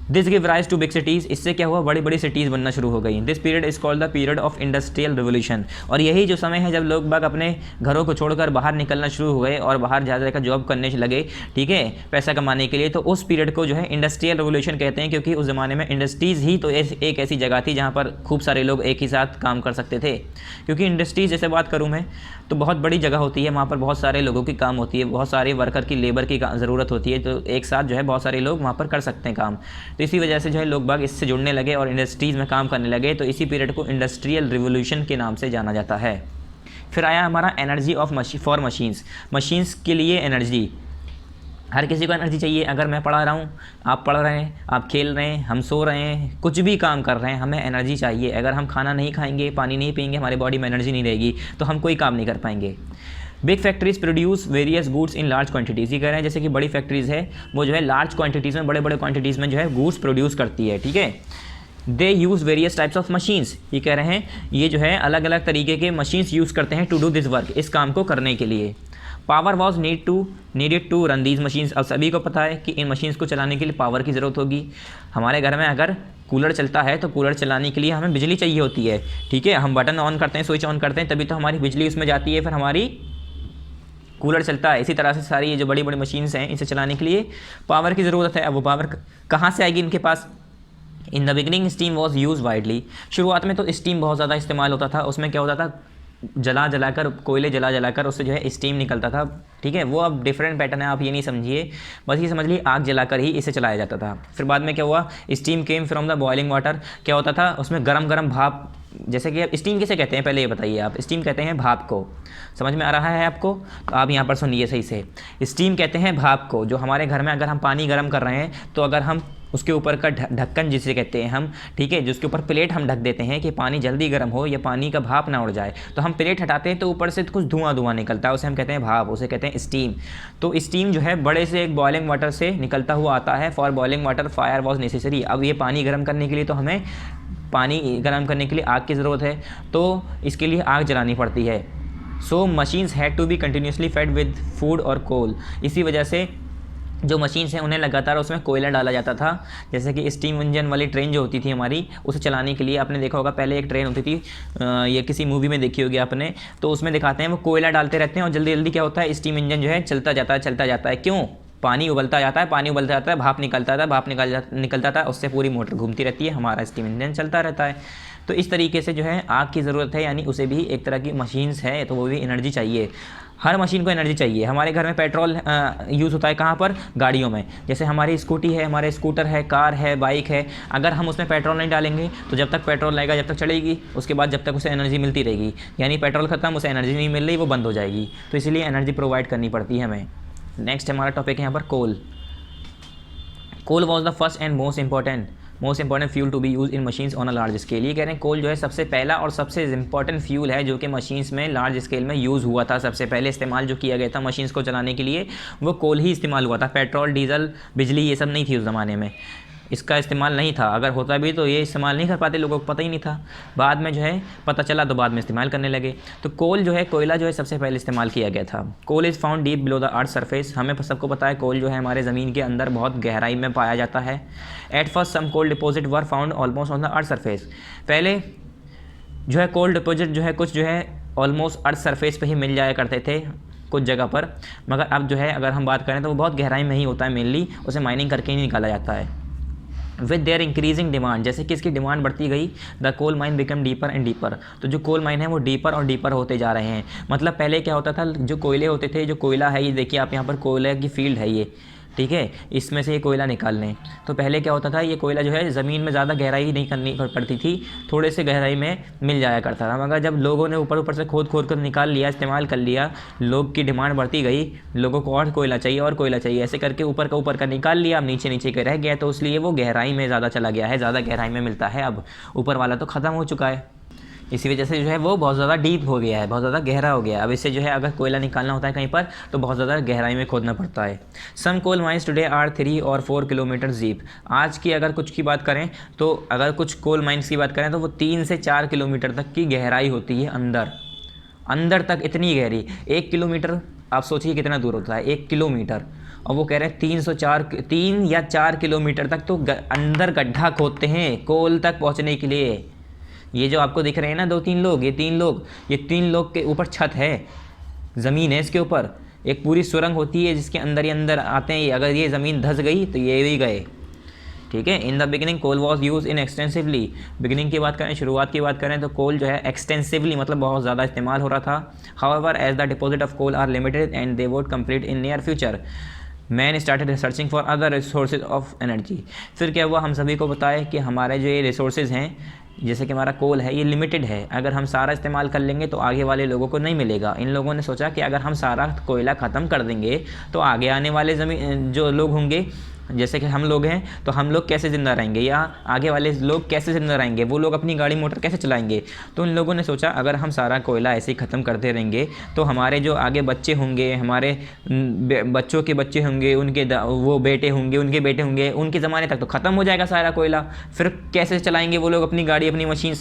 This give rise to big cities. इससे क्या हुआ, बड़ी बड़ी सिटीज़ बनना शुरू हो गई। This period is called the period of industrial revolution. और यही जो समय है जब लोग बाग अपने घरों को छोड़कर बाहर निकलना शुरू हो गए और बाहर जा जाकर जॉब करने लगे, ठीक है, पैसा कमाने के लिए, तो उस पीरियड को जो है इंडस्ट्रियल रिवोल्यूशन कहते हैं, क्योंकि उस ज़माने में इंडस्ट्रीज़ ही तो एक ऐसी जगह थी जहाँ पर खूब सारे लोग एक ही साथ काम कर सकते थे। क्योंकि इंडस्ट्रीज़ जैसे बात करूँ मैं तो बहुत बड़ी जगह होती है, वहाँ पर बहुत सारे लोगों की काम होती है, बहुत सारे वर्कर की, लेबर की ज़रूरत होती है, तो एक साथ जो है बहुत सारे लोग वहाँ पर कर सकते हैं काम। तो इसी वजह से जो है लोग बाग इससे जुड़ने लगे और इंडस्ट्रीज़ में काम करने लगे, तो इसी पीरियड को इंडस्ट्रियल रिवोल्यूशन के नाम से जाना जाता है। फिर आया हमारा एनर्जी ऑफ फॉर मशीन्स के लिए एनर्जी। हर किसी को एनर्जी चाहिए। अगर मैं पढ़ा रहा हूँ, आप पढ़ रहे हैं, आप खेल रहे हैं, हम सो रहे हैं, कुछ भी काम कर रहे हैं, हमें एनर्जी चाहिए। अगर हम खाना नहीं खाएंगे, पानी नहीं पिएंगे, हमारी बॉडी में एनर्जी नहीं रहेगी तो हम कोई काम नहीं कर पाएंगे। Big factories produce various goods in large quantities. ये कह रहे हैं जैसे कि बड़ी फैक्ट्रीज़ है वो जो है लार्ज क्वांटिटीज़ में, बड़े बड़े क्वांटिटीज़ में जो है गुड्स प्रोड्यूस करती है, ठीक है। They use various types of machines. ये कह रहे हैं ये जो है अलग अलग तरीके के मशीन्स यूज़ करते हैं टू डू दिस वर्क, इस काम को करने के लिए। Power was needed to run these machines. अब सभी को पता है कि इन मशीन्स को चलाने के लिए पावर की ज़रूरत होगी। हमारे घर में अगर कूलर चलता है तो कूलर चलाने के लिए हमें बिजली चाहिए होती है, ठीक है। हम बटन ऑन करते हैं, स्विच ऑन करते हैं, तभी तो हमारी बिजली उसमें जाती है, फिर हमारी कूलर चलता है। इसी तरह से सारी ये जो बड़ी बड़ी मशीन्स हैं इसे चलाने के लिए पावर की ज़रूरत है। अब वो पावर कहाँ से आएगी इनके पास? In the beginning steam was use widely. शुरुआत में तो स्टीम बहुत ज़्यादा इस्तेमाल होता था। उसमें क्या होता था, जलाकर कोयले जलाकर उससे जो है स्टीम निकलता था, ठीक है। वो अब डिफरेंट पैटर्न है, आप ये नहीं समझिए, बस ये समझ लीजिए आग जलाकर ही इसे चलाया जाता था। फिर बाद में क्या हुआ, steam came from the boiling water. क्या होता था उसमें गरम गरम भाप, जैसे कि अब स्टीम किसे कहते हैं पहले ये बताइए आप? स्टीम कहते हैं भाप को। समझ में आ रहा है आपको? तो आप यहाँ पर सुनिए सही से। स्टीम कहते हैं भाप को। जो हमारे घर में अगर हम पानी गर्म कर रहे हैं तो अगर हम उसके ऊपर का ढक्कन जिसे कहते हैं हम, ठीक है, जिसके ऊपर प्लेट हम ढक देते हैं कि पानी जल्दी गर्म हो या पानी का भाप ना उड़ जाए, तो हम प्लेट हटाते हैं तो ऊपर से कुछ धुआं निकलता है, उसे हम कहते हैं भाप, उसे कहते हैं स्टीम। तो स्टीम जो है बड़े से एक बॉइलिंग वाटर से निकलता हुआ आता है। For boiling water fire was necessary. अब ये पानी गर्म करने के लिए तो हमें पानी गर्म करने के लिए आग की ज़रूरत है, तो इसके लिए आग जलानी पड़ती है। So machines had to be continuously fed with food और कोल। इसी वजह से जो मशीन्स हैं उन्हें लगातार उसमें कोयला डाला जाता था। जैसे कि स्टीम इंजन वाली ट्रेन जो होती थी हमारी, उसे चलाने के लिए आपने देखा होगा पहले एक ट्रेन होती थी, ये किसी मूवी में देखी होगी आपने, तो उसमें दिखाते हैं वो कोयला डालते रहते हैं और जल्दी जल्दी क्या होता है, स्टीम इंजन जो है चलता जाता है। क्यों? पानी उबलता जाता है, भाप निकलता था, उससे पूरी मोटर घूमती रहती है, हमारा स्टीम इंजन चलता रहता है। तो इस तरीके से जो है आग की ज़रूरत है, यानी उसे भी एक तरह की मशीन्स है, तो वो भी एनर्जी चाहिए। हर मशीन को एनर्जी चाहिए। हमारे घर में पेट्रोल यूज़ होता है कहाँ पर? गाड़ियों में। जैसे हमारी स्कूटी है, हमारे स्कूटर है, कार है, बाइक है, अगर हम उसमें पेट्रोल नहीं डालेंगे तो जब तक पेट्रोल लगेगा जब तक चलेगी, उसके बाद जब तक उसे एनर्जी मिलती रहेगी, यानी पेट्रोल ख़त्म, उसे एनर्जी नहीं मिल रही, वो बंद हो जाएगी। तो इसलिए एनर्जी प्रोवाइड करनी पड़ती है हमें। नेक्स्ट हमारा टॉपिक है यहाँ पर coal. Coal was the first and most important fuel to be use in machines on a large scale. ये कह रहे हैं कोल जो है सबसे पहला और सबसे इंपॉर्टेंट फ्यूल है जो कि मशीन्स में लार्ज स्केल में यूज़ हुआ था। सबसे पहले इस्तेमाल जो किया गया था मशीन्स को चलाने के लिए वो कोल ही इस्तेमाल हुआ था। पेट्रोल, डीजल, बिजली ये सब नहीं थी उस ज़माने में, इसका इस्तेमाल नहीं था। अगर होता भी तो ये इस्तेमाल नहीं कर पाते, लोगों को पता ही नहीं था। बाद में जो है पता चला तो बाद में इस्तेमाल करने लगे। तो कोल जो है, कोयला जो है सबसे पहले इस्तेमाल किया गया था। Coal is found deep below the earth surface. हमें सबको पता है कोल जो है हमारे ज़मीन के अंदर बहुत गहराई में पाया जाता है। At first some coal deposit were found almost on the earth surface. पहले जो है कोल डिपॉजिट जो है कुछ जो है ऑलमोस्ट अर्थ सरफेस पे ही मिल जाया करते थे कुछ जगह पर, मगर अब जो है अगर हम बात करें तो वो बहुत गहराई में ही होता है मेनली, उसे माइनिंग करके ही निकाला जाता है। विद देयर इंक्रीजिंग डिमांड, जैसे कि इसकी डिमांड बढ़ती गई, the coal mine become deeper and deeper. तो जो कोल माइन है वो डीपर और डीपर होते जा रहे हैं। मतलब पहले क्या होता था, जो कोयले होते थे, जो कोयला है ये देखिए आप यहाँ पर कोयले की फील्ड है ये, ठीक है, इसमें से ये कोयला निकाल लें। तो पहले क्या होता था, ये कोयला जो है ज़मीन में ज़्यादा गहराई नहीं करनी पड़ती थी, थोड़े से गहराई में मिल जाया करता था। मगर जब लोगों ने ऊपर से खोद कर निकाल लिया, इस्तेमाल कर लिया, लोग की डिमांड बढ़ती गई, लोगों को और कोयला चाहिए, ऐसे करके ऊपर का निकाल लिया, अब नीचे के रह गया, तो इसलिए वो गहराई में ज़्यादा चला गया है, ज़्यादा गहराई में मिलता है। अब ऊपर वाला तो ख़त्म हो चुका है, इसी वजह से जो है वो बहुत ज़्यादा डीप हो गया है, बहुत ज़्यादा गहरा हो गया है। अब इससे जो है अगर कोयला निकालना होता है कहीं पर तो बहुत ज़्यादा गहराई में खोदना पड़ता है। सम कोल माइंस टुडे आर 3 और 4 किलोमीटर डीप। आज की अगर कुछ की बात करें तो अगर कुछ कोल माइंस की बात करें तो वो 3 से 4 किलोमीटर तक की गहराई होती है, अंदर तक इतनी गहरी। 1 किलोमीटर आप सोचिए कितना दूर होता है, 1 किलोमीटर, और वो कह रहे हैं 3 या 4 किलोमीटर तक तो अंदर गड्ढा खोदते हैं कोल तक पहुँचने के लिए। ये जो आपको दिख रहे हैं ना 2-3 लोग, ये तीन लोग के ऊपर छत है, ज़मीन है, इसके ऊपर एक पूरी सुरंग होती है जिसके अंदर ही अंदर आते हैं। अगर ये ज़मीन धंस गई तो ये भी गए, ठीक है। In the beginning coal was use in extensively. Beginning की बात करें, शुरुआत की बात करें तो कोल जो है एक्सटेंसिवली मतलब बहुत ज़्यादा इस्तेमाल हो रहा था। However as the deposit of coal are limited and they would complete in near future, man started researching for other resources of energy. फिर क्या हुआ, हम सभी को पता है कि हमारे जो ये रिसोर्सेज हैं जैसे कि हमारा कोल है ये लिमिटेड है, अगर हम सारा इस्तेमाल कर लेंगे तो आगे वाले लोगों को नहीं मिलेगा। इन लोगों ने सोचा कि अगर हम सारा कोयला ख़त्म कर देंगे तो आगे आने वाले जो लोग होंगे, जैसे कि हम लोग हैं, तो हम लोग कैसे ज़िंदा रहेंगे, या आगे वाले लोग कैसे ज़िंदा रहेंगे, वो लोग अपनी गाड़ी मोटर कैसे चलाएंगे। तो इन लोगों ने सोचा अगर हम सारा कोयला ऐसे ही ख़त्म करते रहेंगे तो हमारे जो आगे बच्चे होंगे, हमारे बच्चों के बच्चे होंगे, उनके वो बेटे होंगे, उनके बेटे होंगे, उनके ज़माने तक तो ख़त्म हो जाएगा सारा कोयला, फिर कैसे चलाएँगे वो लोग अपनी गाड़ी, अपनी मशीन।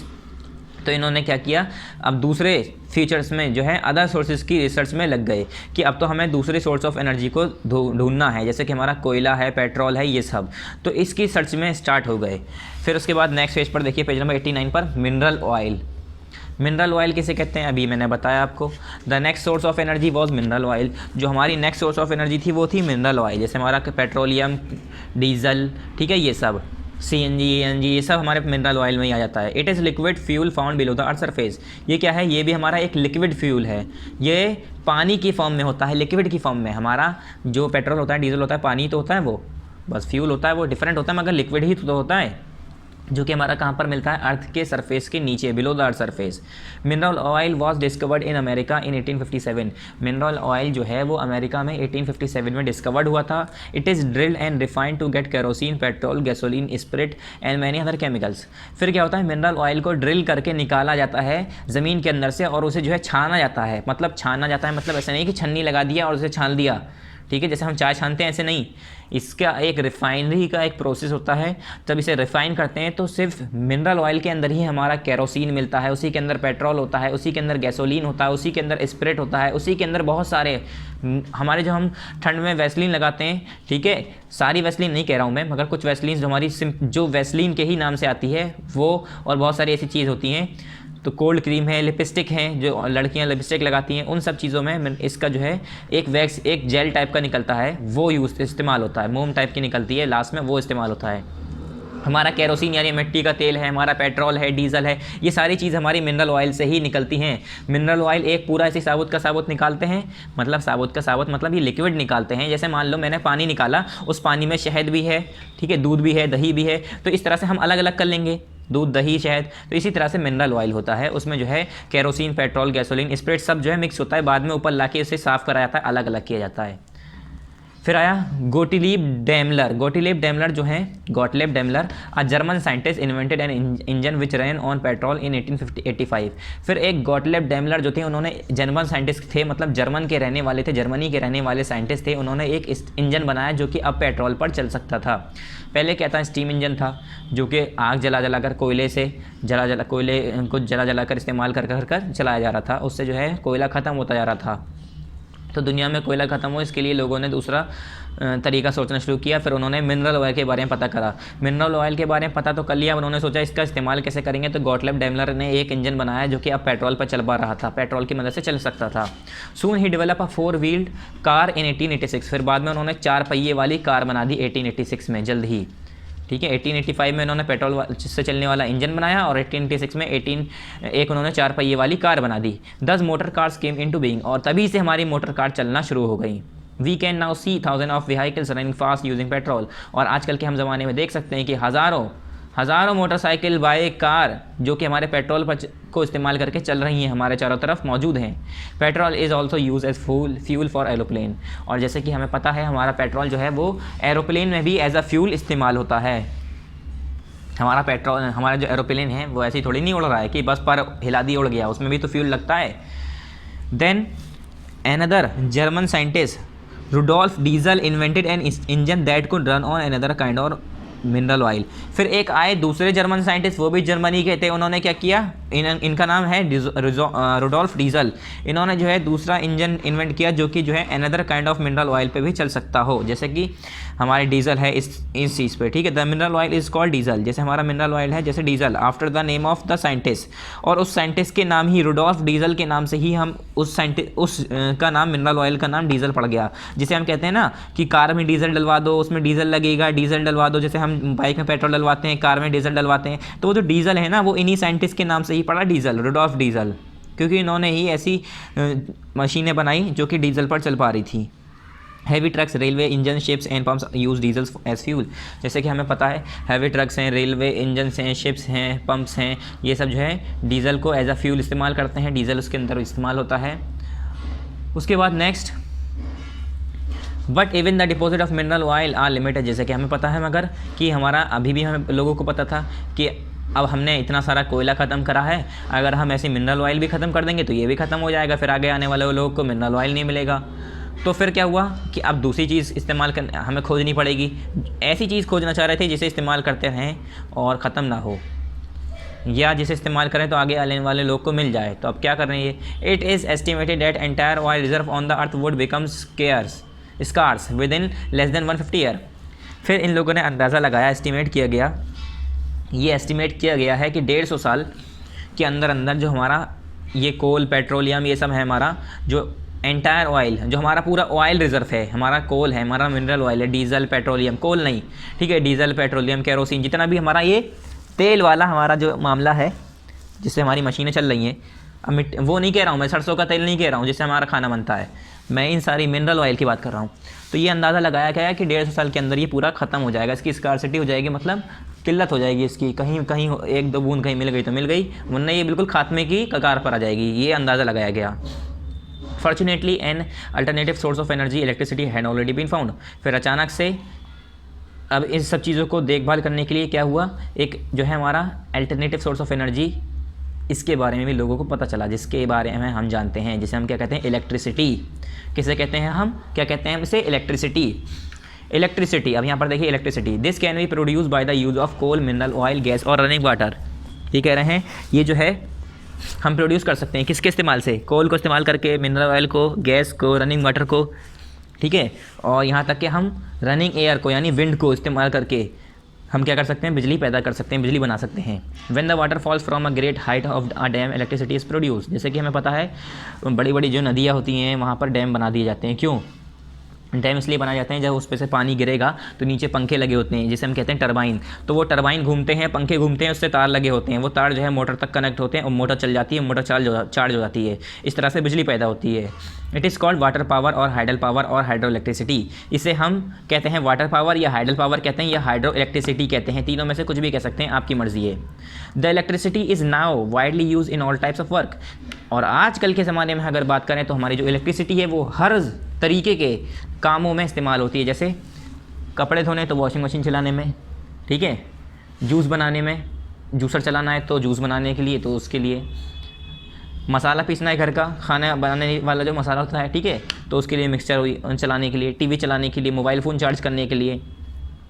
तो इन्होंने क्या किया, अब दूसरे फीचर्स में जो है अदर सोर्सेज की रिसर्च में लग गए कि अब तो हमें दूसरे सोर्स ऑफ एनर्जी को ढूंढना है, जैसे कि हमारा कोयला है, पेट्रोल है, ये सब। तो इसकी सर्च में स्टार्ट हो गए। फिर उसके बाद नेक्स्ट पेज पर देखिए, पेज नंबर 89 पर मिनरल ऑयल। मिनरल ऑयल किसे कहते हैं अभी मैंने बताया आपको। The next source of energy was mineral oil. जो हमारी नेक्स्ट सोर्स ऑफ एनर्जी थी वो थी मिनरल ऑयल, जैसे हमारा पेट्रोलियम, डीजल, ठीक है, ये सब CNG, ANG, ये सब हमारे मिनरल ऑयल में ही आ जाता है। It is liquid fuel found below the earth surface. ये क्या है, ये भी हमारा एक लिक्विड फ्यूल है, ये पानी की फॉर्म में होता है, लिक्विड की फॉर्म में। हमारा जो पेट्रोल होता है, डीजल होता है, पानी तो होता है, वो बस फ्यूल होता है, वो डिफरेंट होता है, मगर लिक्विड ही तो होता है, जो कि हमारा कहाँ पर मिलता है, अर्थ के सरफेस के नीचे, below the earth surface. Mineral oil was discovered in America in 1857। Mineral oil जो है वो अमेरिका में 1857 में डिस्कवर्ड हुआ था। It is drilled and refined to get kerosene, petrol, gasoline, spirit and many other chemicals. फिर क्या होता है, मिनरल ऑयल को ड्रिल करके निकाला जाता है ज़मीन के अंदर से, और उसे जो है छाना जाता है। मतलब छाना जाता है मतलब ऐसा नहीं कि छन्नी लगा दिया और उसे छान दिया, ठीक है, जैसे हम चाय छानते हैं ऐसे नहीं। इसका एक रिफाइनरी का एक प्रोसेस होता है, जब इसे रिफ़ाइन करते हैं तो सिर्फ मिनरल ऑयल के अंदर ही हमारा केरोसिन मिलता है, उसी के अंदर पेट्रोल होता है, उसी के अंदर गैसोलीन होता है, उसी के अंदर स्पिरिट होता है, उसी के अंदर बहुत सारे हमारे जो हम ठंड में वैसलीन लगाते हैं, ठीक है, सारी वैसलीन नहीं कह रहा हूँ मैं, मगर कुछ वैसलीन जो हमारी जो वैसलीन के ही नाम से आती है वो, और बहुत सारी ऐसी चीज़ होती हैं, तो कोल्ड क्रीम है, लिपस्टिक हैं, जो लड़कियां लिपस्टिक लगाती हैं, उन सब चीज़ों में इसका जो है एक वैक्स, एक जेल टाइप का निकलता है, वो इस्तेमाल होता है, मोम टाइप की निकलती है लास्ट में, वो इस्तेमाल होता है। हमारा केरोसिन यानी मिट्टी का तेल है, हमारा पेट्रोल है, डीजल है, ये सारी चीज़ हमारी मिनरल ऑयल से ही निकलती हैं। मिनरल ऑयल एक पूरा ऐसे साबुत का साबुत निकालते हैं, मतलब साबुत का साबुत मतलब ये लिक्विड निकालते हैं। जैसे मान लो मैंने पानी निकाला, उस पानी में शहद भी है, ठीक है, दूध भी है, दही भी है, तो इस तरह से हम अलग अलग कर लेंगे, दूध, दही, शहद। तो इसी तरह से मिनरल ऑयल होता है, उसमें जो है केरोसिन, पेट्रोल, गैसोलीन, स्पिरिट सब जो है मिक्स होता है, बाद में ऊपर लाके उसे साफ़ करा जाता है, अलग अलग किया जाता है। फिर आया गोटलीब डेमलर। गोटलीब डेमलर जो है, Gottlieb Daimler, a German scientist invented an engine which run on petrol in 1885। फिर एक गॉटलेब डेमलर जो थे, उन्होंने जर्मन साइंटिस्ट थे, मतलब जर्मन के रहने वाले थे, जर्मनी के रहने वाले साइंटिस्ट थे। उन्होंने एक इंजन बनाया जो कि अब पेट्रोल पर चल सकता था। पहले क्या था, स्टीम इंजन था, जो कि आग जला कर कोयले से कोयले को जला कर इस्तेमाल कर चलाया जा रहा था। उससे जो है कोयला ख़त्म होता जा रहा था, तो दुनिया में कोयला ख़त्म हो, इसके लिए लोगों ने दूसरा तरीका सोचना शुरू किया। फिर उन्होंने मिनरल ऑयल के बारे में पता करा। मिनरल ऑयल के बारे में पता तो कर लिया, उन्होंने सोचा इसका इस्तेमाल कैसे करेंगे, तो गॉटलेब डेमलर ने एक इंजन बनाया जो कि अब पेट्रोल पर चल पा रहा था, पेट्रोल की मदद से चल सकता था। सून ही develop a 4 wheeled car in 1886। फिर बाद में उन्होंने 4 पहिए वाली कार बना दी 1886 में, जल्द ही, ठीक है। 1885 में उन्होंने पेट्रोल से चलने वाला इंजन बनाया, और 1886 में उन्होंने 4 पहिए वाली कार बना दी। 10 motor cars came into being, और तभी से हमारी मोटर कार चलना शुरू हो गई। We can now see 1000 of vehicles running fast using petrol, और आजकल के हम ज़माने में देख सकते हैं कि हज़ारों मोटरसाइकिल, बाइक, कार जो कि हमारे पेट्रोल पर को इस्तेमाल करके चल रही हैं, हमारे चारों तरफ मौजूद हैं। Petrol is also use as fuel for aeroplane, और जैसे कि हमें पता है हमारा पेट्रोल जो है वो एरोप्लेन में भी एज अ फ्यूल इस्तेमाल होता है। हमारा जो एरोप्लेन है वो ऐसे ही थोड़ी नहीं उड़ रहा है कि बस पर हिला दी उड़ गया, उसमें भी तो फ्यूल लगता है। Then another German scientist Rudolf Diesel invented an engine that could run on another kind of mineral oil. फिर एक आए दूसरे जर्मन साइंटिस्ट, वो भी जर्मनी के थे। उन्होंने क्या किया, इनका नाम है रुडोल्फ डीजल। इन्होंने जो है दूसरा इंजन इन्वेंट किया जो कि जो है another kind of mineral oil पे भी चल सकता हो, जैसे कि हमारे डीजल है इस चीज़ पे, ठीक है। The mineral oil is called diesel, जैसे हमारा मिनरल ऑयल है जैसे diesel, after the name of the scientist, और उस साइंटिस्ट के नाम ही, रुडोल्फ डीजल के नाम से ही हम उस का नाम, मिनरल ऑयल का नाम डीजल पड़ गया। जिसे हम कहते हैं ना कि कार में डीजल डलवा दो, उसमें डीजल लगेगा, डीजल डलवा दो, जैसे हम बाइक में पेट्रोल डलवाते हैं, कार में डीजल डलवाते हैं, तो वो जो डीजल है ना वो इन्हीं साइंटिस्ट के नाम से ही पड़ा, डीजल, रुडोल्फ डीजल, क्योंकि इन्होंने ही ऐसी मशीनें बनाई जो कि डीजल पर चल पा रही थी। Heavy trucks, railway engine, ships and pumps use diesels as fuel. जैसे कि हमें पता है हैवी ट्रक्स हैं, रेलवे इंजन्स हैं, शिप्स हैं, पंप्स हैं, ये सब जो है डीजल को एज अ फ्यूल इस्तेमाल करते हैं, डीजल उसके अंदर इस्तेमाल होता है। उसके बाद next, but even the deposit of mineral oil are limited. जैसे कि हमें पता है मगर कि हमारा अभी भी हमें लोगों को पता था कि अब हमने इतना सारा कोयला ख़त्म करा है, अगर हम ऐसे मिनरल ऑयल भी ख़त्म कर देंगे तो ये भी ख़त्म हो जाएगा, फिर आगे आने वाले लोगों को मिनरल ऑयल नहीं मिलेगा। तो फिर क्या हुआ कि अब दूसरी चीज़ इस्तेमाल कर हमें खोजनी पड़ेगी। ऐसी चीज़ खोजना चाह रहे थे जिसे इस्तेमाल करते रहें और ख़त्म ना हो, या जिसे इस्तेमाल करें तो आगे आने वाले लोग को मिल जाए। तो अब क्या कर रहे हैं ये, it is estimated that entire oil reserve on the earth would become scarce within less than 150 year. फिर इन लोगों ने अंदाज़ा लगाया, एस्टिमेट किया गया, ये एस्टिमेट किया गया है कि 150 साल के अंदर अंदर जो हमारा ये कोल, पेट्रोलियम, ये सब है हमारा जो एंटायर ऑयल, जो हमारा पूरा ऑयल रिजर्व है, हमारा कोल है, हमारा मिनरल ऑयल है, डीजल पेट्रोलियम, कोल नहीं, ठीक है, डीजल पेट्रोलियम केरोसिन, जितना भी हमारा ये तेल वाला हमारा जो मामला है जिससे हमारी मशीनें चल रही हैं, अब वो नहीं कह रहा हूँ मैं, सरसों का तेल नहीं कह रहा हूँ जिससे हमारा खाना बनता है, मैं इन सारी मिनरल ऑयल की बात कर रहा हूँ। तो ये अंदाज़ा लगाया गया है कि 150 साल के अंदर ये पूरा ख़त्म हो जाएगा, इसकी स्कार्सिटी हो जाएगी, मतलब किल्लत हो जाएगी इसकी, कहीं कहीं एक दो बूंद कहीं मिल गई तो मिल गई, वरना ये बिल्कुल खात्मे की कगार पर आ जाएगी, ये अंदाज़ा लगाया गया। Fortunately an alternative source of energy electricity had already been found. फिर अचानक से अब इन सब चीज़ों को देखभाल करने के लिए क्या हुआ, एक जो है हमारा अल्टरनेटिव सोर्स ऑफ एनर्जी, इसके बारे में भी लोगों को पता चला, जिसके बारे में हम जानते हैं, जिसे हम क्या कहते हैं, इलेक्ट्रिसिटी। किसे कहते हैं हम, क्या कहते हैं इसे, इलेक्ट्रिसिटी। इलेक्ट्रिसिटी, अब यहाँ पर देखिए electricity, this can be produce by the use of coal, mineral oil, gas और रनिंग वाटर। ये कह रहे हैं ये जो है हम प्रोड्यूस कर सकते हैं, किसके इस्तेमाल से, कोल को इस्तेमाल करके, मिनरल ऑयल को, गैस को, रनिंग वाटर को, ठीक है, और यहाँ तक कि हम रनिंग एयर को यानी विंड को इस्तेमाल करके हम क्या कर सकते हैं, बिजली पैदा कर सकते हैं, बिजली बना सकते हैं। When the water falls from a great height of a dam electricity is produce. जैसे कि हमें पता है बड़ी बड़ी जो नदियाँ होती हैं वहाँ पर डैम बना दिए जाते हैं, क्यों डैम इसलिए बनाए जाते हैं, जब उस पर से पानी गिरेगा तो नीचे पंखे लगे होते हैं जिसे हम कहते हैं टरबाइन, तो वो टरबाइन घूमते हैं, पंखे घूमते हैं, उससे तार लगे होते हैं, वो तार जो है मोटर तक कनेक्ट होते हैं और मोटर चल जाती है, मोटर चार्ज हो जाती है, इस तरह से बिजली पैदा होती है। It is called water power और हाइडल पावर और हाइड्रो इलेक्ट्रिसिटी। इसे हम कहते हैं वाटर पावर या हाइडल पावर कहते हैं या हाइड्रो इलेक्ट्रिसिटी कहते हैं, तीनों में से कुछ भी कह सकते हैं, आपकी मर्जी है। The electricity is now widely use in all types of work. और आजकल के ज़माने में अगर बात करें तो हमारी जो इलेक्ट्रिसिटी है वो हर तरीके के कामों में इस्तेमाल होती है, जैसे कपड़े धोने तो वॉशिंग मशीन चलाने में, ठीक है, जूस बनाने में, जूसर चलाना है तो जूस बनाने के लिए, तो उसके लिए मसाला पीसना है घर का, खाना बनाने वाला जो मसाला होता है, ठीक है, तो उसके लिए मिक्सचर चलाने के लिए, टीवी चलाने के लिए, मोबाइल फ़ोन चार्ज करने के लिए,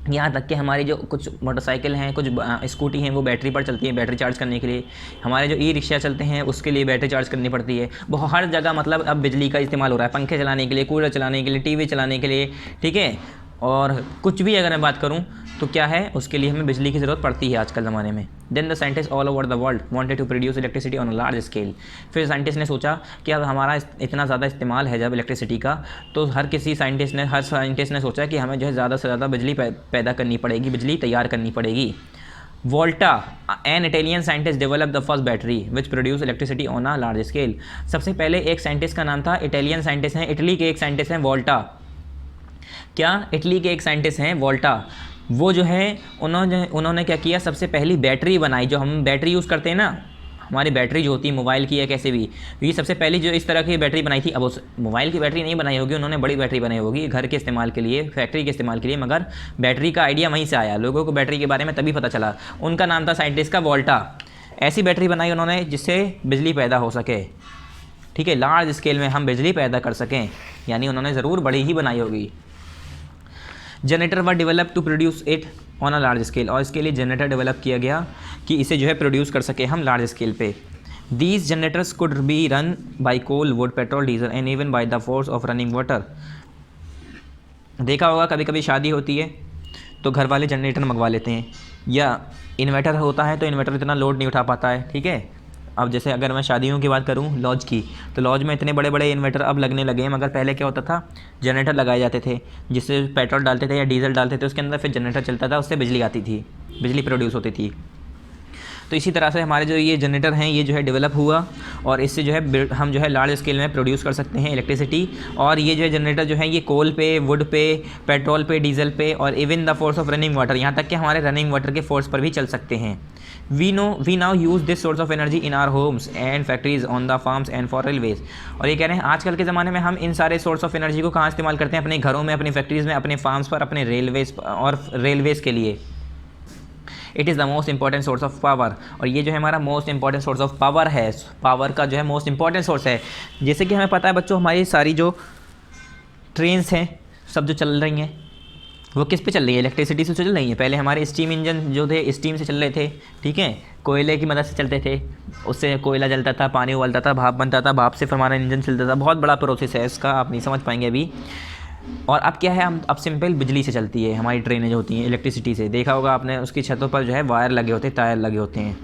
यहाँ तक कि हमारी जो कुछ मोटरसाइकिल हैं, कुछ स्कूटी हैं, वो बैटरी पर चलती हैं, बैटरी चार्ज करने के लिए। हमारे जो ई रिक्शा चलते हैं उसके लिए बैटरी चार्ज करनी पड़ती है। बहुत हर जगह मतलब अब बिजली का इस्तेमाल हो रहा है, पंखे चलाने के लिए, कूलर चलाने के लिए, टीवी चलाने के लिए, ठीक है, और कुछ भी अगर मैं बात करूँ तो क्या है, उसके लिए हमें बिजली की ज़रूरत पड़ती है आजकल ज़माने में। Then the scientist all over the world wanted to produce electricity on a large scale. फिर साइंटिस्ट ने सोचा कि अब हमारा इतना ज़्यादा इस्तेमाल है जब इलेक्ट्रिसिटी का, तो हर साइंटिस्ट ने सोचा कि हमें जो है ज़्यादा से ज़्यादा बिजली पैदा करनी पड़ेगी, बिजली तैयार करनी पड़ेगी। Volta an Italian scientist develop the first battery which produce electricity on a large scale. सबसे पहले एक साइंटिस्ट का नाम था, इटालियन साइंटिस्ट हैं, इटली के एक साइंटिस्ट हैं वोल्टा। क्या, इटली के एक साइंटिस्ट हैं वोल्टा। वो जो है उन्होंने क्या किया, सबसे पहली बैटरी बनाई, जो हम बैटरी यूज़ करते हैं ना, हमारी बैटरी जो होती है मोबाइल की या कैसे भी, ये सबसे पहली जो इस तरह की बैटरी बनाई थी। अब उस मोबाइल की बैटरी नहीं बनाई होगी उन्होंने, बड़ी बैटरी बनाई होगी घर के इस्तेमाल के लिए, फैक्ट्री के इस्तेमाल के लिए, मगर बैटरी का आइडिया वहीं से आया, लोगों को बैटरी के बारे में तभी पता चला। उनका नाम था साइंटिस्ट का वोल्टा। ऐसी बैटरी बनाई उन्होंने जिससे बिजली पैदा हो सके, ठीक है, लार्ज स्केल में हम बिजली पैदा कर सकें, यानी उन्होंने ज़रूर बड़ी ही बनाई होगी। Generator were develop to produce it on a large scale. और इसके लिए जनरेटर डेवलप किया गया कि इसे जो है प्रोड्यूस कर सके हम लार्ज स्केल पे। These generators could be run by coal, wood, petrol, diesel and even by the force of running water. देखा होगा कभी कभी शादी होती है तो घर वाले जनरेटर मंगवा लेते हैं, या इन्वर्टर होता है तो इन्वर्टर इतना लोड नहीं उठा पाता है, ठीक है। अब जैसे अगर मैं शादियों की बात करूं, लॉज की, तो लॉज में इतने बड़े बड़े इन्वर्टर अब लगने लगे हैं, मगर पहले क्या होता था, जनरेटर लगाए जाते थे जिससे पेट्रोल डालते थे या डीजल डालते थे उसके अंदर, फिर जनरेटर चलता था, उससे बिजली आती थी, बिजली प्रोड्यूस होती थी। तो इसी तरह से हमारे जो ये जनरेटर हैं ये जो है डेवलप हुआ और इससे जो है हम जो है लार्ज स्केल में प्रोड्यूस कर सकते हैं इलेक्ट्रिसिटी। और ये जो है जनरेटर जो है ये कोल पे, वुड पे, पेट्रोल पे, डीजल पे और even the force of running water, यहाँ तक कि हमारे रनिंग वाटर के फोर्स पर भी चल सकते हैं। We now use this source of energy in our homes and factories, on the farms and for railways. और ये कह रहे हैं आजकल के ज़माने में हम इन सारे सोर्स ऑफ एनर्जी को कहाँ इस्तेमाल करते हैं? अपने घरों में, अपनी फैक्ट्रीज़ में, अपने फार्म्स पर, अपने रेलवेज़ के लिए। It is the most important source of power. और ये जो है हमारा most important source of power है, पावर का जो है मोस्ट इंपॉर्टेंट सोर्स है। जैसे कि हमें पता है बच्चों, हमारी सारी जो ट्रेन्स हैं सब जो चल रही हैं वो किस पे चल रही है? इलेक्ट्रिसिटी से चल रही है। पहले हमारे स्टीम इंजन जो थे स्टीम से चल रहे थे, ठीक है, कोयले की मदद से चलते थे, उससे कोयला जलता था, पानी उबलता था, भाप बनता था, भाप से फिर हमारा इंजन चलता था। बहुत बड़ा प्रोसेस है इसका, आप नहीं समझ पाएंगे अभी। और अब क्या है, हम अब सिंपल बिजली से चलती है हमारी ट्रेनें जो होती हैं, इलेक्ट्रिसिटी से। देखा होगा आपने, उसकी छतों पर जो है वायर लगे होते हैं, टायर लगे होते हैं।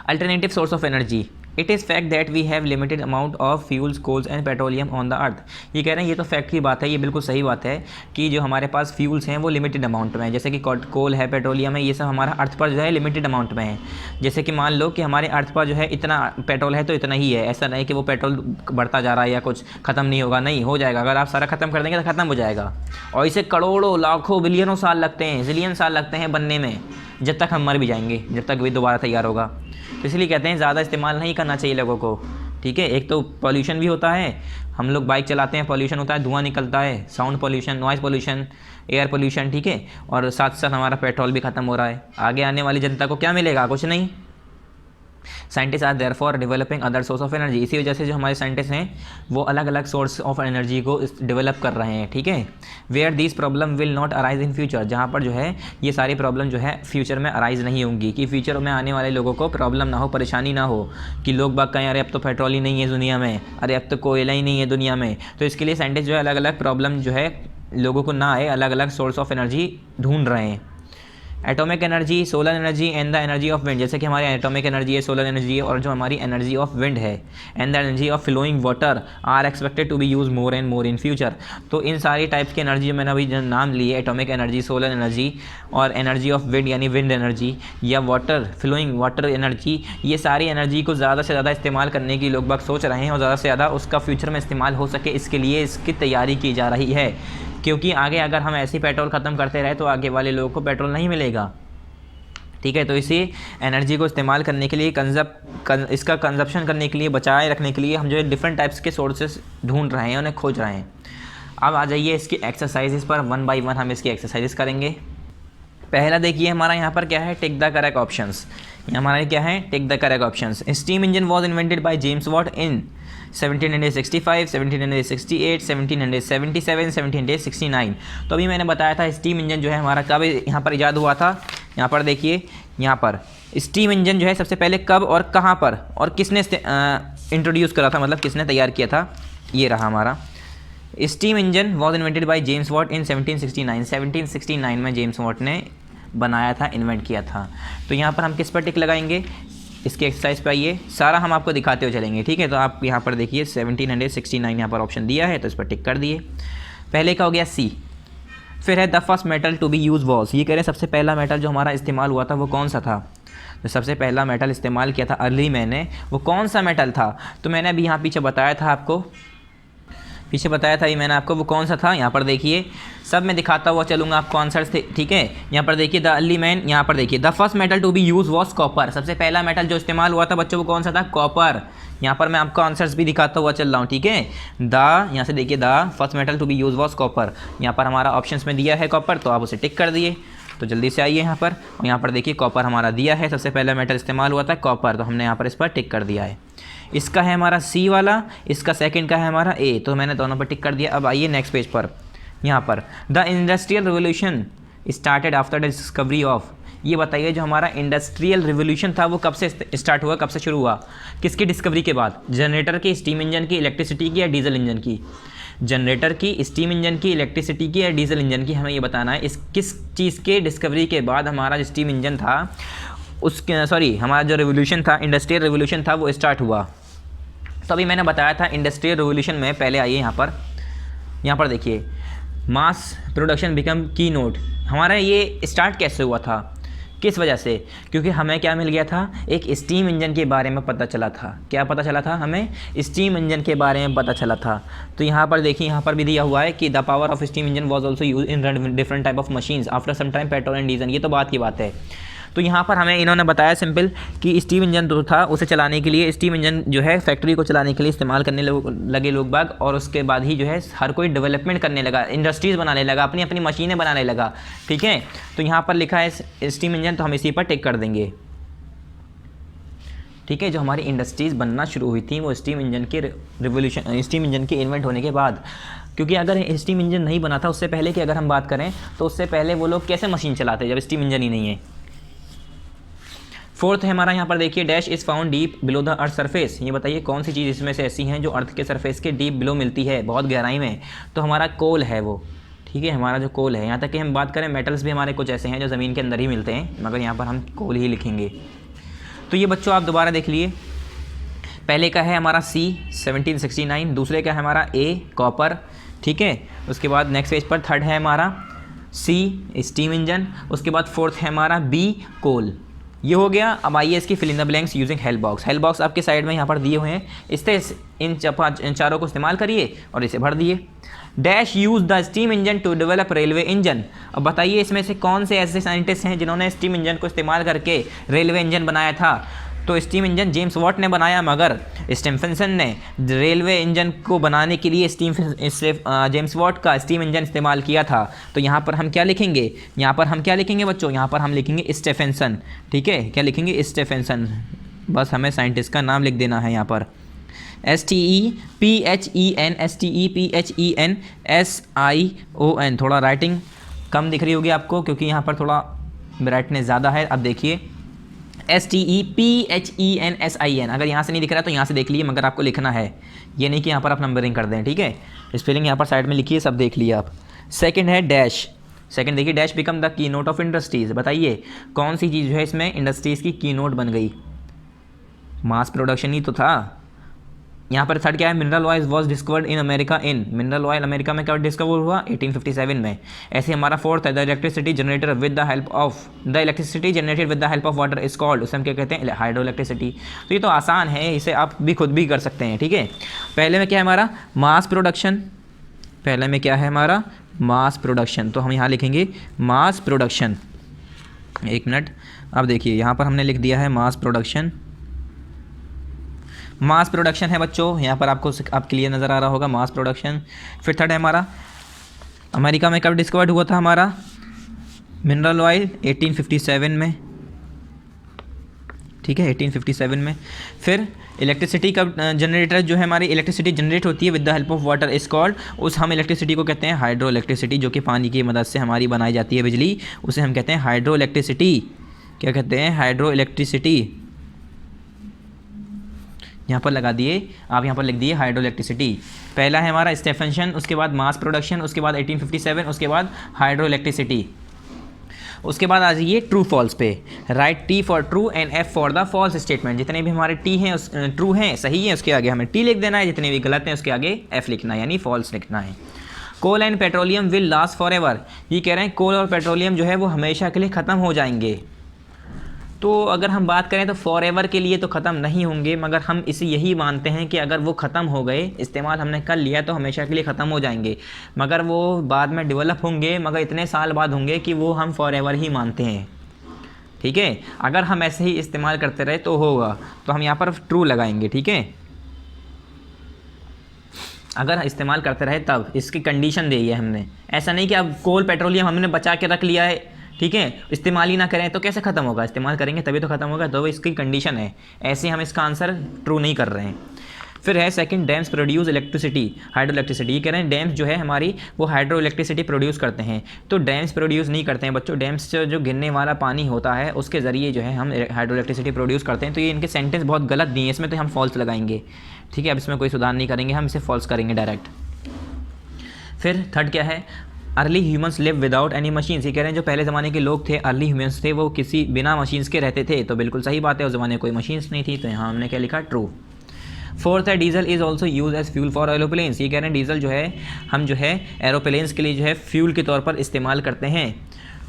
Alternative source of energy, it is fact that we have limited amount of fuels, coals and petroleum on the earth. ये कह रहे हैं, ये तो फैक्ट की बात है, ये बिल्कुल सही बात है कि जो हमारे पास फ्यूल्स हैं वो लिमिटेड अमाउंट में है। जैसे कि कोल है, पेट्रोलियम है, ये सब हमारा अर्थ पर जो है लिमिटेड अमाउंट में है। जैसे कि मान लो कि हमारे अर्थ पर जो है इतना पेट्रोल है तो इतना ही है, ऐसा नहीं कि वो पेट्रोल बढ़ता जा रहा है या कुछ ख़त्म नहीं होगा, नहीं हो जाएगा। अगर आप सारा ख़त्म कर देंगे तो ख़त्म हो जाएगा। और इसे करोड़ों, लाखों, बिलियनों साल लगते हैं, जिलियन साल लगते हैं बनने में, जब तक हम मर भी जाएंगे, जब तक भी दोबारा तैयार होगा। तो इसलिए कहते हैं ज़्यादा इस्तेमाल नहीं करना चाहिए लोगों को, ठीक है। एक तो पॉल्यूशन भी होता है, हम लोग बाइक चलाते हैं, पॉल्यूशन होता है, धुआं निकलता है, sound pollution, noise pollution, air pollution, ठीक है। और साथ साथ हमारा पेट्रोल भी ख़त्म हो रहा है। आगे आने वाली जनता को क्या मिलेगा? कुछ नहीं। Scientist are therefore developing other source of energy. इसी वजह से जो हमारे साइंटिस्ट हैं वो अलग अलग सोर्स ऑफ एनर्जी को डेवलप कर रहे हैं, ठीक है। Where this problem will not arise in future, जहाँ पर जो है ये सारी प्रॉब्लम जो है फ्यूचर में अराइज नहीं होंगी, कि फ्यूचर में आने वाले लोगों को प्रॉब्लम ना हो, परेशानी ना हो, कि लोग बाग कहें अरे अब तो पेट्रोल ही नहीं है दुनिया में, अरे अब तो कोयला ही नहीं है दुनिया में। तो इसके लिए साइंटिस्ट जो है अलग अलग प्रॉब्लम जो है लोगों को ना आए, अलग अलग सोर्स ऑफ एनर्जी ढूंढ रहे हैं। Atomic energy, solar energy and the energy of wind, जैसे कि हमारी एटॉमिक एनर्जी है, सोलर एनर्जी है, और जो हमारी एनर्जी ऑफ विंड है and the energy of flowing water are expected to be use more and more in future. तो इन सारी टाइप्स की एनर्जी जो मैंने अभी जो नाम लिए, एटॉमिक एनर्जी, सोलर एनर्जी और एनर्जी ऑफ विंड यानी विंड एनर्जी, या वाटर, फ्लोइंग वाटर एनर्जी, ये सारी एनर्जी को ज़्यादा से ज़्यादा इस्तेमाल करने की लोग बाग सोच रहे हैं और ज़्यादा से ज़्यादा उसका फ्यूचर में इस्तेमाल हो सके, इसके लिए इसकी तैयारी की जा रही है। क्योंकि आगे अगर हम ऐसी पेट्रोल ख़त्म करते रहे तो आगे वाले लोगों को पेट्रोल नहीं मिलेगा, ठीक है। तो इसी एनर्जी को इस्तेमाल करने के लिए इसका कंजप्शन करने के लिए, बचाए रखने के लिए हम जो है डिफरेंट टाइप्स के सोर्सेस ढूंढ रहे हैं, उन्हें खोज रहे हैं। अब आ जाइए इसकी एक्सरसाइजेस पर, वन बाय वन हम इसकी एक्सरसाइजेस करेंगे। पहला देखिए हमारा यहाँ पर क्या है, टिक द करेक्ट ऑप्शंस। ये हमारा क्या है, tick the correct options. Steam engine was invented by James Watt इन 1765, 1768, 1777, 1769। तो अभी मैंने बताया था स्टीम इंजन जो है हमारा कब यहाँ पर ईजाद हुआ था। यहाँ पर देखिए, यहाँ पर स्टीम इंजन जो है सबसे पहले कब और कहाँ पर और किसने इंट्रोड्यूस करा था, मतलब किसने तैयार किया था, ये रहा हमारा। Steam engine was invented by James Watt इन 1769। 1769 में जेम्स वॉट ने बनाया था, इन्वेंट किया था। तो यहाँ पर हम किस पर टिक लगाएंगे, इसके एक्सरसाइज पे आइए, सारा हम आपको दिखाते हुए चलेंगे, ठीक है। तो आप यहाँ पर देखिए 1769 यहाँ पर ऑप्शन दिया है तो इस पर टिक कर दिए। पहले का हो गया सी। फिर है the first metal to be use was, ये कह रहे हैं सबसे पहला मेटल जो हमारा इस्तेमाल हुआ था वो कौन सा था। तो सबसे पहला मेटल इस्तेमाल किया था अर्ली मैंने, वो कौन सा मेटल था। तो मैंने अभी यहाँ पीछे बताया था आपको, पीछे बताया था ये मैंने आपको, वो कौन सा था। यहाँ पर देखिए, सब मैं दिखाता हुआ चलूँगा आपको आंसर्स थे, ठीक है। यहाँ पर देखिए द अर्ली मैन, यहाँ पर देखिए the first metal to be use was copper, सबसे पहला मेटल जो इस्तेमाल हुआ था बच्चों वो कौन सा था, कॉपर। यहाँ पर मैं आपको आंसर्स भी दिखाता हुआ चल रहा हूँ, ठीक है। यहाँ से देखिए the first metal to be use was copper, यहाँ पर हमारा ऑप्शंस में दिया है कॉपर, तो आप उसे टिक कर दिए। तो जल्दी से आइए यहाँ पर, और यहाँ पर देखिए कॉपर हमारा दिया है, सबसे पहला मेटल इस्तेमाल हुआ था कॉपर, तो हमने यहाँ पर इस पर टिक कर दिया है। इसका है हमारा सी वाला, इसका सेकंड का है हमारा ए, तो मैंने दोनों पर टिक कर दिया। अब आइए नेक्स्ट पेज पर, यहाँ पर the industrial revolution started after the discovery of, ये बताइए जो हमारा इंडस्ट्रियल रिवोल्यूशन था वो कब से स्टार्ट हुआ, कब से शुरू हुआ, किसकी डिस्कवरी के बाद, जनरेटर की, स्टीम इंजन की, इलेक्ट्रिसिटी की या डीजल इंजन की। जनरेटर की, स्टीम इंजन की, इलेक्ट्रिसिटी की या डीजल इंजन की, हमें ये बताना है। इस किस चीज़ के डिस्कवरी के बाद हमारा जो स्टीम इंजन था उसके, सॉरी हमारा जो रिवोल्यूशन था, इंडस्ट्रियल रिवोल्यूशन था वो स्टार्ट हुआ। तो अभी मैंने बताया था इंडस्ट्रियल रिवोल्यूशन में, पहले आइए यहाँ पर देखिए मास प्रोडक्शन बिकम की नोट, हमारा ये स्टार्ट कैसे हुआ था। किस वजह से? क्योंकि हमें क्या मिल गया था, एक स्टीम इंजन के बारे में पता चला था। क्या पता चला था? हमें स्टीम इंजन के बारे में पता चला था। तो यहाँ पर देखिए, यहाँ पर भी दिया हुआ है कि the power of steam engine was also use in different type of machines after some time petrol and diesel. ये तो बात की बात है। तो यहाँ पर हमें इन्होंने बताया सिंपल कि स्टीम इंजन जो था उसे चलाने के लिए, स्टीम इंजन जो है फैक्ट्री को चलाने के लिए इस्तेमाल करने लगे लोग बाग, और उसके बाद ही जो है हर कोई डेवलपमेंट करने लगा, इंडस्ट्रीज़ बनाने लगा, अपनी अपनी मशीनें बनाने लगा। ठीक है, तो यहाँ पर लिखा है स्टीम इंजन, तो हम इसी पर टिक कर देंगे। ठीक है, जो हमारी इंडस्ट्रीज़ बनना शुरू हुई थी वो स्टीम इंजन के रिवोल्यूशन, स्टीम इंजन के इन्वेंट होने के बाद। क्योंकि अगर स्टीम इंजन नहीं बना था उससे पहले की अगर हम बात करें तो उससे पहले वो लोग कैसे मशीन चलाते जब स्टीम इंजन ही नहीं है। फोर्थ है हमारा, यहाँ पर देखिए, dash is found deep below the earth surface. ये बताइए कौन सी चीज़ इसमें से ऐसी हैं जो अर्थ के सरफेस के डीप बिलो मिलती है, बहुत गहराई में। तो हमारा कोल है वो। ठीक है, हमारा जो कोल है, यहाँ तक कि हम बात करें मेटल्स भी हमारे कुछ ऐसे हैं जो ज़मीन के अंदर ही मिलते हैं, मगर यहाँ पर हम कोल ही लिखेंगे। तो ये बच्चों आप दोबारा देख लिए, पहले का है हमारा सी 1769, दूसरे का है हमारा ए कॉपर। ठीक है, उसके बाद नेक्स्ट पेज पर थर्ड है हमारा सी स्टीम इंजन, उसके बाद फोर्थ है हमारा बी कोल। ये हो गया। अब आइए इसकी fill in the blanks using help box. Help box आपके साइड में यहाँ पर दिए हुए हैं, इससे इन चारों को इस्तेमाल करिए और इसे भर दिए। Dash use the steam engine to develop railway engine. अब बताइए इसमें से कौन से ऐसे साइंटिस्ट हैं जिन्होंने स्टीम इंजन को इस्तेमाल करके रेलवे इंजन बनाया था। तो स्टीम इंजन जेम्स वॉट ने बनाया, मगर स्टीफेंसन ने रेलवे इंजन को बनाने के लिए जेम्स वॉट का स्टीम इंजन इस्तेमाल किया था। तो यहाँ पर हम क्या लिखेंगे, यहाँ पर हम क्या लिखेंगे बच्चों, यहाँ पर हम लिखेंगे स्टीफेंसन। ठीक है, क्या लिखेंगे, स्टीफेंसन। बस हमें साइंटिस्ट का नाम लिख देना है यहाँ पर, STEPHEN STEPHEN थोड़ा राइटिंग कम दिख रही होगी आपको क्योंकि यहाँ पर थोड़ा ब्राइटनेस ज़्यादा है। अब देखिए STEPHENSIN, अगर यहाँ से नहीं दिख रहा है तो यहाँ से देख लीजिए, मगर आपको लिखना है, ये नहीं कि यहाँ पर आप नंबरिंग कर दें। ठीक है, स्पेलिंग यहाँ पर साइड में लिखिए, सब देख लिए आप। सेकंड है डैश। सेकंड देखिए, dash become the key note of industries. बताइए कौन सी चीज़ जो है इसमें इंडस्ट्रीज़ की की नोट बन गई, मास प्रोडक्शन ही तो था। यहाँ पर थर्ड क्या है, mineral oil was discovered in America in. Mineral oil America में कब डिस्कवर हुआ, 1857 में। ऐसे हमारा फोर्थ है, the electricity generator with the help of, the electricity generated with the help of water is called, उसे हम क्या कहते हैं, हाइड्रो इलेक्ट्रिसिटी। तो ये तो आसान है, इसे आप भी खुद भी कर सकते हैं। ठीक है, पहले में क्या है हमारा, मास प्रोडक्शन। पहले में क्या है हमारा, मास प्रोडक्शन। तो हम यहाँ लिखेंगे मास प्रोडक्शन। एक मिनट, अब देखिए यहाँ पर हमने लिख दिया है मास प्रोडक्शन। मास प्रोडक्शन है बच्चों, यहाँ पर आपको आप क्लियर नज़र आ रहा होगा, मास प्रोडक्शन। फिर थर्ड है हमारा, अमेरिका में कब डिस्कवर्ड हुआ था हमारा मिनरल ऑयल, 1857 में। ठीक है, 1857 में। फिर इलेक्ट्रिसिटी का जनरेटर जो है, हमारी इलेक्ट्रिसिटी जनरेट होती है with the help of water is called, उस हम इलेक्ट्रिसिटी को कहते हैं हाइड्रो इलेक्ट्रिसिटी, जो कि पानी की मदद से हमारी बनाई जाती है बिजली, उसे हम कहते हैं हाइड्रो इलेक्ट्रिसिटी। क्या कहते हैं, हाइड्रो इलेक्ट्रिसिटी। यहाँ पर लगा दिए आप, यहाँ पर लिख दिए हाइड्रो इलेक्ट्रिसिटी। पहला है हमारा स्टीफेंसन, उसके बाद मास प्रोडक्शन, उसके बाद 1857, उसके बाद हाइड्रो इलेक्ट्रिसिटी। उसके बाद आ जाइए ट्रू फॉल्स पे। Write T for true and F for the false statement. जितने भी हमारे टी हैं ट्रू हैं, सही है, उसके आगे हमें टी लिख देना है, जितने भी गलत हैं उसके आगे एफ लिखना है, यानी फॉल्स लिखना है। Coal and petroleum will last for ever. ये कह रहे हैं कोल और पेट्रोलियम जो है वो हमेशा के लिए ख़त्म हो जाएंगे। तो अगर हम बात करें तो फॉर एवर के लिए तो ख़त्म नहीं होंगे, मगर हम इसे यही मानते हैं कि अगर वो ख़त्म हो गए, इस्तेमाल हमने कर लिया तो हमेशा के लिए ख़त्म हो जाएंगे, मगर वो बाद में डेवलप होंगे, मगर इतने साल बाद होंगे कि वो हम फॉर एवर ही मानते हैं। ठीक है, अगर हम ऐसे ही इस्तेमाल करते रहे तो होगा, तो हम यहाँ पर ट्रू लगाएंगे। ठीक है, अगर इस्तेमाल करते रहे तब, इसकी कंडीशन दी है हमने, ऐसा नहीं कि अब कोल पेट्रोलियम हमने बचा के रख लिया है, ठीक है, इस्तेमाल ही ना करें तो कैसे ख़त्म होगा, इस्तेमाल करेंगे तभी तो ख़त्म होगा, तो इसकी कंडीशन है, ऐसे हम इसका आंसर ट्रू नहीं कर रहे हैं। फिर है second, dams produce electricity, hydro electricity. ये कह रहे हैं डैम्स जो है हमारी वो हाइड्रो इलेक्ट्रिसिटी प्रोड्यूस करते हैं, तो डैम्स प्रोड्यूस नहीं करते हैं बच्चों। डैम्स जो गिरने वाला पानी होता है उसके ज़रिए जो है हम हाइड्रो इलेक्ट्रिसिटी प्रोड्यूस करते हैं। तो ये इनके सेंटेंस बहुत गलत दिए हैं, इसमें तो हम फॉल्स लगाएंगे। ठीक है, अब इसमें कोई सुधार नहीं करेंगे, हम इसे फॉल्स करेंगे डायरेक्ट। फिर थर्ड क्या है, early humans live without any machines. ये कह रहे हैं जो पहले ज़माने के लोग थे, अर्ली ह्यूमन्स थे, वो किसी बिना मशीन्स के रहते थे, तो बिल्कुल सही बात है, उस ज़माने में कोई मशीन्स नहीं थी, तो यहाँ हमने क्या लिखा, ट्रू। फोर्थ है diesel is also use as fuel for aeroplanes. ये कह रहे हैं डीजल जो है हम जो है एरोप्लेन्स के लिए जो है फ्यूल के तौर पर इस्तेमाल करते हैं।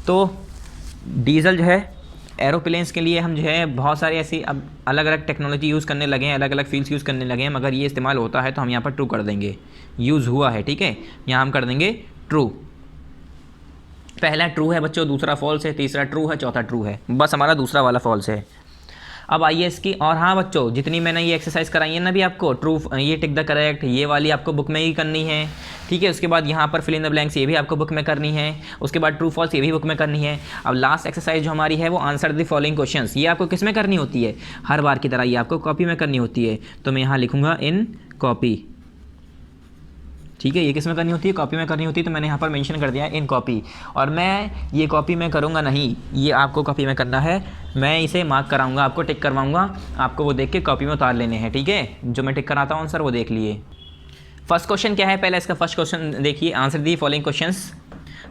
तो डीजल जो है एरोप्लेन्स के लिए हम जो है बहुत सारी ऐसी अब अलग अलग टेक्नोलॉजी यूज़ करने लगे हैं, अलग अलग फील्ड्स यूज़ करने लगे हैं, मगर ये इस्तेमाल होता है तो हम यहाँ पर ट्रू कर देंगे, यूज़ हुआ है, ठीक है, यहाँ हम कर देंगे ट्रू। पहला ट्रू है बच्चों, दूसरा फॉल्स है, तीसरा ट्रू है, चौथा ट्रू है, बस हमारा दूसरा वाला फॉल्स है। अब आइए इसकी, और हाँ बच्चों जितनी मैंने ये एक्सरसाइज कराई है ना भी आपको, ट्रू ये टिक द करेक्ट, ये वाली आपको बुक में ही करनी है, ठीक है। उसके बाद यहाँ पर फिल इन द ब्लैंक्स ये भी आपको बुक में करनी है, उसके बाद ट्रू फॉल्स ये भी बुक में करनी है। अब लास्ट एक्सरसाइज जो हमारी है वो आंसर द फॉलोइंग क्वेश्चंस, ये आपको किस में करनी होती है, हर बार की तरह ये आपको कॉपी में करनी होती है, तो मैं यहाँ लिखूँगा इन कॉपी, ठीक है। ये किस में करनी होती है, कॉपी में करनी होती है, तो मैंने यहाँ पर मेंशन कर दिया है इन कॉपी। और मैं ये कॉपी में करूँगा नहीं, ये आपको कॉपी में करना है, मैं इसे मार्क कराऊंगा, आपको टिक करवाऊंगा, आपको वो देख के कॉपी में उतार लेने हैं, ठीक है। जो मैं टिक कराता हूँ आंसर वो देख लिए। फर्स्ट क्वेश्चन क्या है, पहले इसका फर्स्ट क्वेश्चन देखिए, answer the following questions.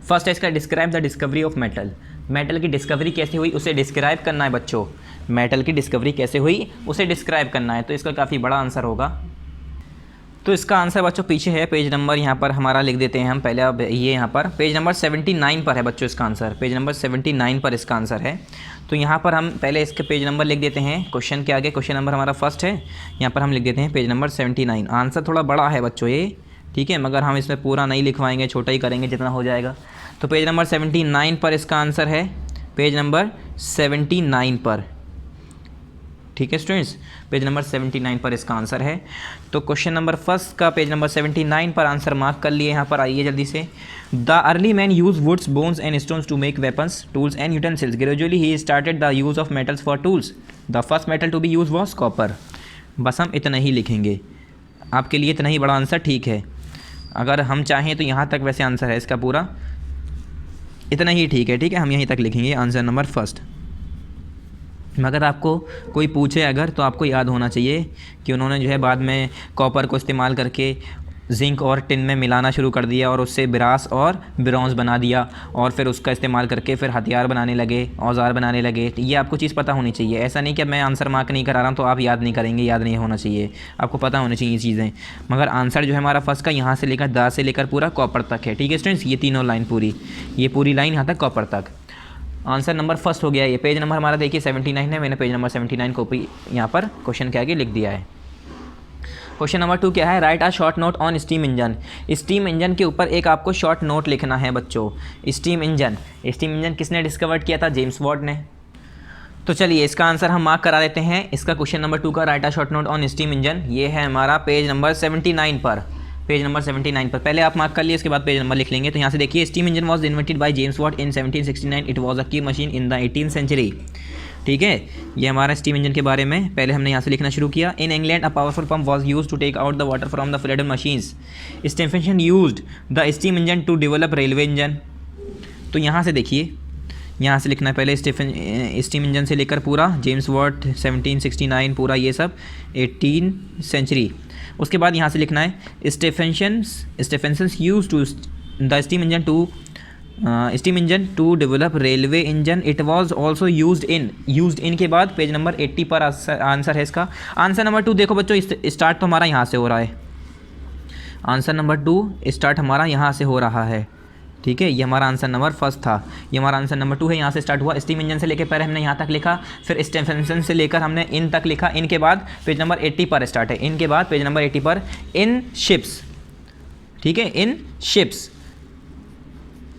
First है इसका describe the discovery of metal, metal की डिस्कवरी कैसे हुई उसे डिस्क्राइब करना है बच्चों, मेटल की डिस्कवरी कैसे हुई उसे डिस्क्राइब करना है, तो इसका काफ़ी बड़ा आंसर होगा। तो इसका आंसर बच्चों पीछे है, पेज नंबर यहाँ पर हमारा लिख देते हैं हम पहले। अब ये यहाँ पर पेज नंबर 79 पर है बच्चों इसका आंसर, पेज नंबर 79 पर इसका आंसर है। तो यहाँ पर हम पहले इसके पेज नंबर लिख देते हैं, क्वेश्चन के आगे क्वेश्चन नंबर हमारा फर्स्ट है, यहाँ पर हम लिख देते हैं पेज नंबर 79। आंसर थोड़ा बड़ा है बच्चों ये, ठीक है, मगर हम इसमें पूरा नहीं लिखवाएंगे, छोटा ही करेंगे जितना हो जाएगा। तो पेज नंबर 79 पर इसका आंसर है, पेज नंबर 79 पर, ठीक है स्टूडेंट्स, पेज नंबर 79 पर इसका आंसर है। तो क्वेश्चन नंबर फर्स्ट का पेज नंबर 79 पर आंसर मार्क कर लिए। यहाँ पर आइए जल्दी से। The early man use woods, bones and stones to make weapons, tools and utensils, gradually he started the use of metals for tools, the first metal to be use was copper. बस हम इतना ही लिखेंगे, आपके लिए इतना ही बड़ा answer ठीक है। अगर हम चाहें तो यहाँ तक वैसे आंसर है इसका पूरा, इतना ही ठीक है, ठीक है, हम यहीं तक लिखेंगे आंसर नंबर फर्स्ट। मगर आपको कोई पूछे अगर, तो आपको याद होना चाहिए कि उन्होंने जो है बाद में कॉपर को इस्तेमाल करके जिंक और टिन में मिलाना शुरू कर दिया और उससे ब्रास और ब्रॉन्ज बना दिया, और फिर उसका इस्तेमाल करके फिर हथियार बनाने लगे, औजार बनाने लगे। ये आपको चीज़ पता होनी चाहिए, ऐसा नहीं कि मैं आंसर मार्क नहीं करा रहा हूँ तो आप याद नहीं करेंगे, याद नहीं होना चाहिए, आपको पता होनी चाहिए ये चीज़ें। मगर आंसर जो है हमारा फर्स्ट का यहाँ से लेकर द से लेकर पूरा कॉपर तक है, ठीक है स्टूडेंट्स, ये तीनों लाइन पूरी, ये पूरी लाइन यहाँ तक कॉपर तक। आंसर नंबर फर्स्ट हो गया। ये पेज नंबर हमारा देखिए 79 है, मैंने पेज नंबर 79 कॉपी यहाँ पर क्वेश्चन के आगे लिख दिया है। क्वेश्चन नंबर 2 क्या है, right a short note on steam engine. Steam engine के ऊपर एक आपको शॉर्ट नोट लिखना है बच्चों। स्टीम इंजन किसने डिस्कवर किया था, जेम्स वाट ने। तो चलिए इसका आंसर हम मार्क करा देते हैं। इसका क्वेश्चन नंबर 2 का right a short note on steam engine, ये है हमारा पेज नंबर 79 पर, पेज नंबर 79 पर। पहले आप मार्क कर लिए, उसके बाद पेज नंबर लिख लेंगे। तो यहाँ से देखिए, steam engine was invented by James Watt in 1769, it was a key machine in the 18th century, ठीक है। ये हमारा स्टीम इंजन के बारे में पहले हमने यहाँ से लिखना शुरू किया। In England a powerful pump was used to take out the water from the flooded machines, Stephenson used the steam engine to develop railway engine. तो यहाँ से देखिए, यहाँ से लिखना है पहले स्टीम इंजन से लेकर पूरा जेम्स वाट 1769 पूरा ये सब 18 सेंचुरी। उसके बाद यहाँ से लिखना है Stephenson's use to the steam engine to develop railway engine, it was also used in के बाद पेज नंबर 80 पर आंसर है इसका। आंसर नंबर 2 देखो बच्चों, स्टार्ट तो हमारा यहाँ से हो रहा है, आंसर नंबर 2 स्टार्ट हमारा यहाँ से हो रहा है, ठीक है। ये हमारा आंसर नंबर फर्स्ट था, ये हमारा आंसर नंबर 2 है, यहाँ से स्टार्ट हुआ। स्टीम इंजन से लेकर पहले हमने यहाँ तक लिखा, फिर स्टीफेंसन से लेकर हमने इन तक लिखा, इनके बाद पेज नंबर 80 पर स्टार्ट है, इनके बाद पेज नंबर 80 पर इन शिप्स, ठीक है, इन शिप्स।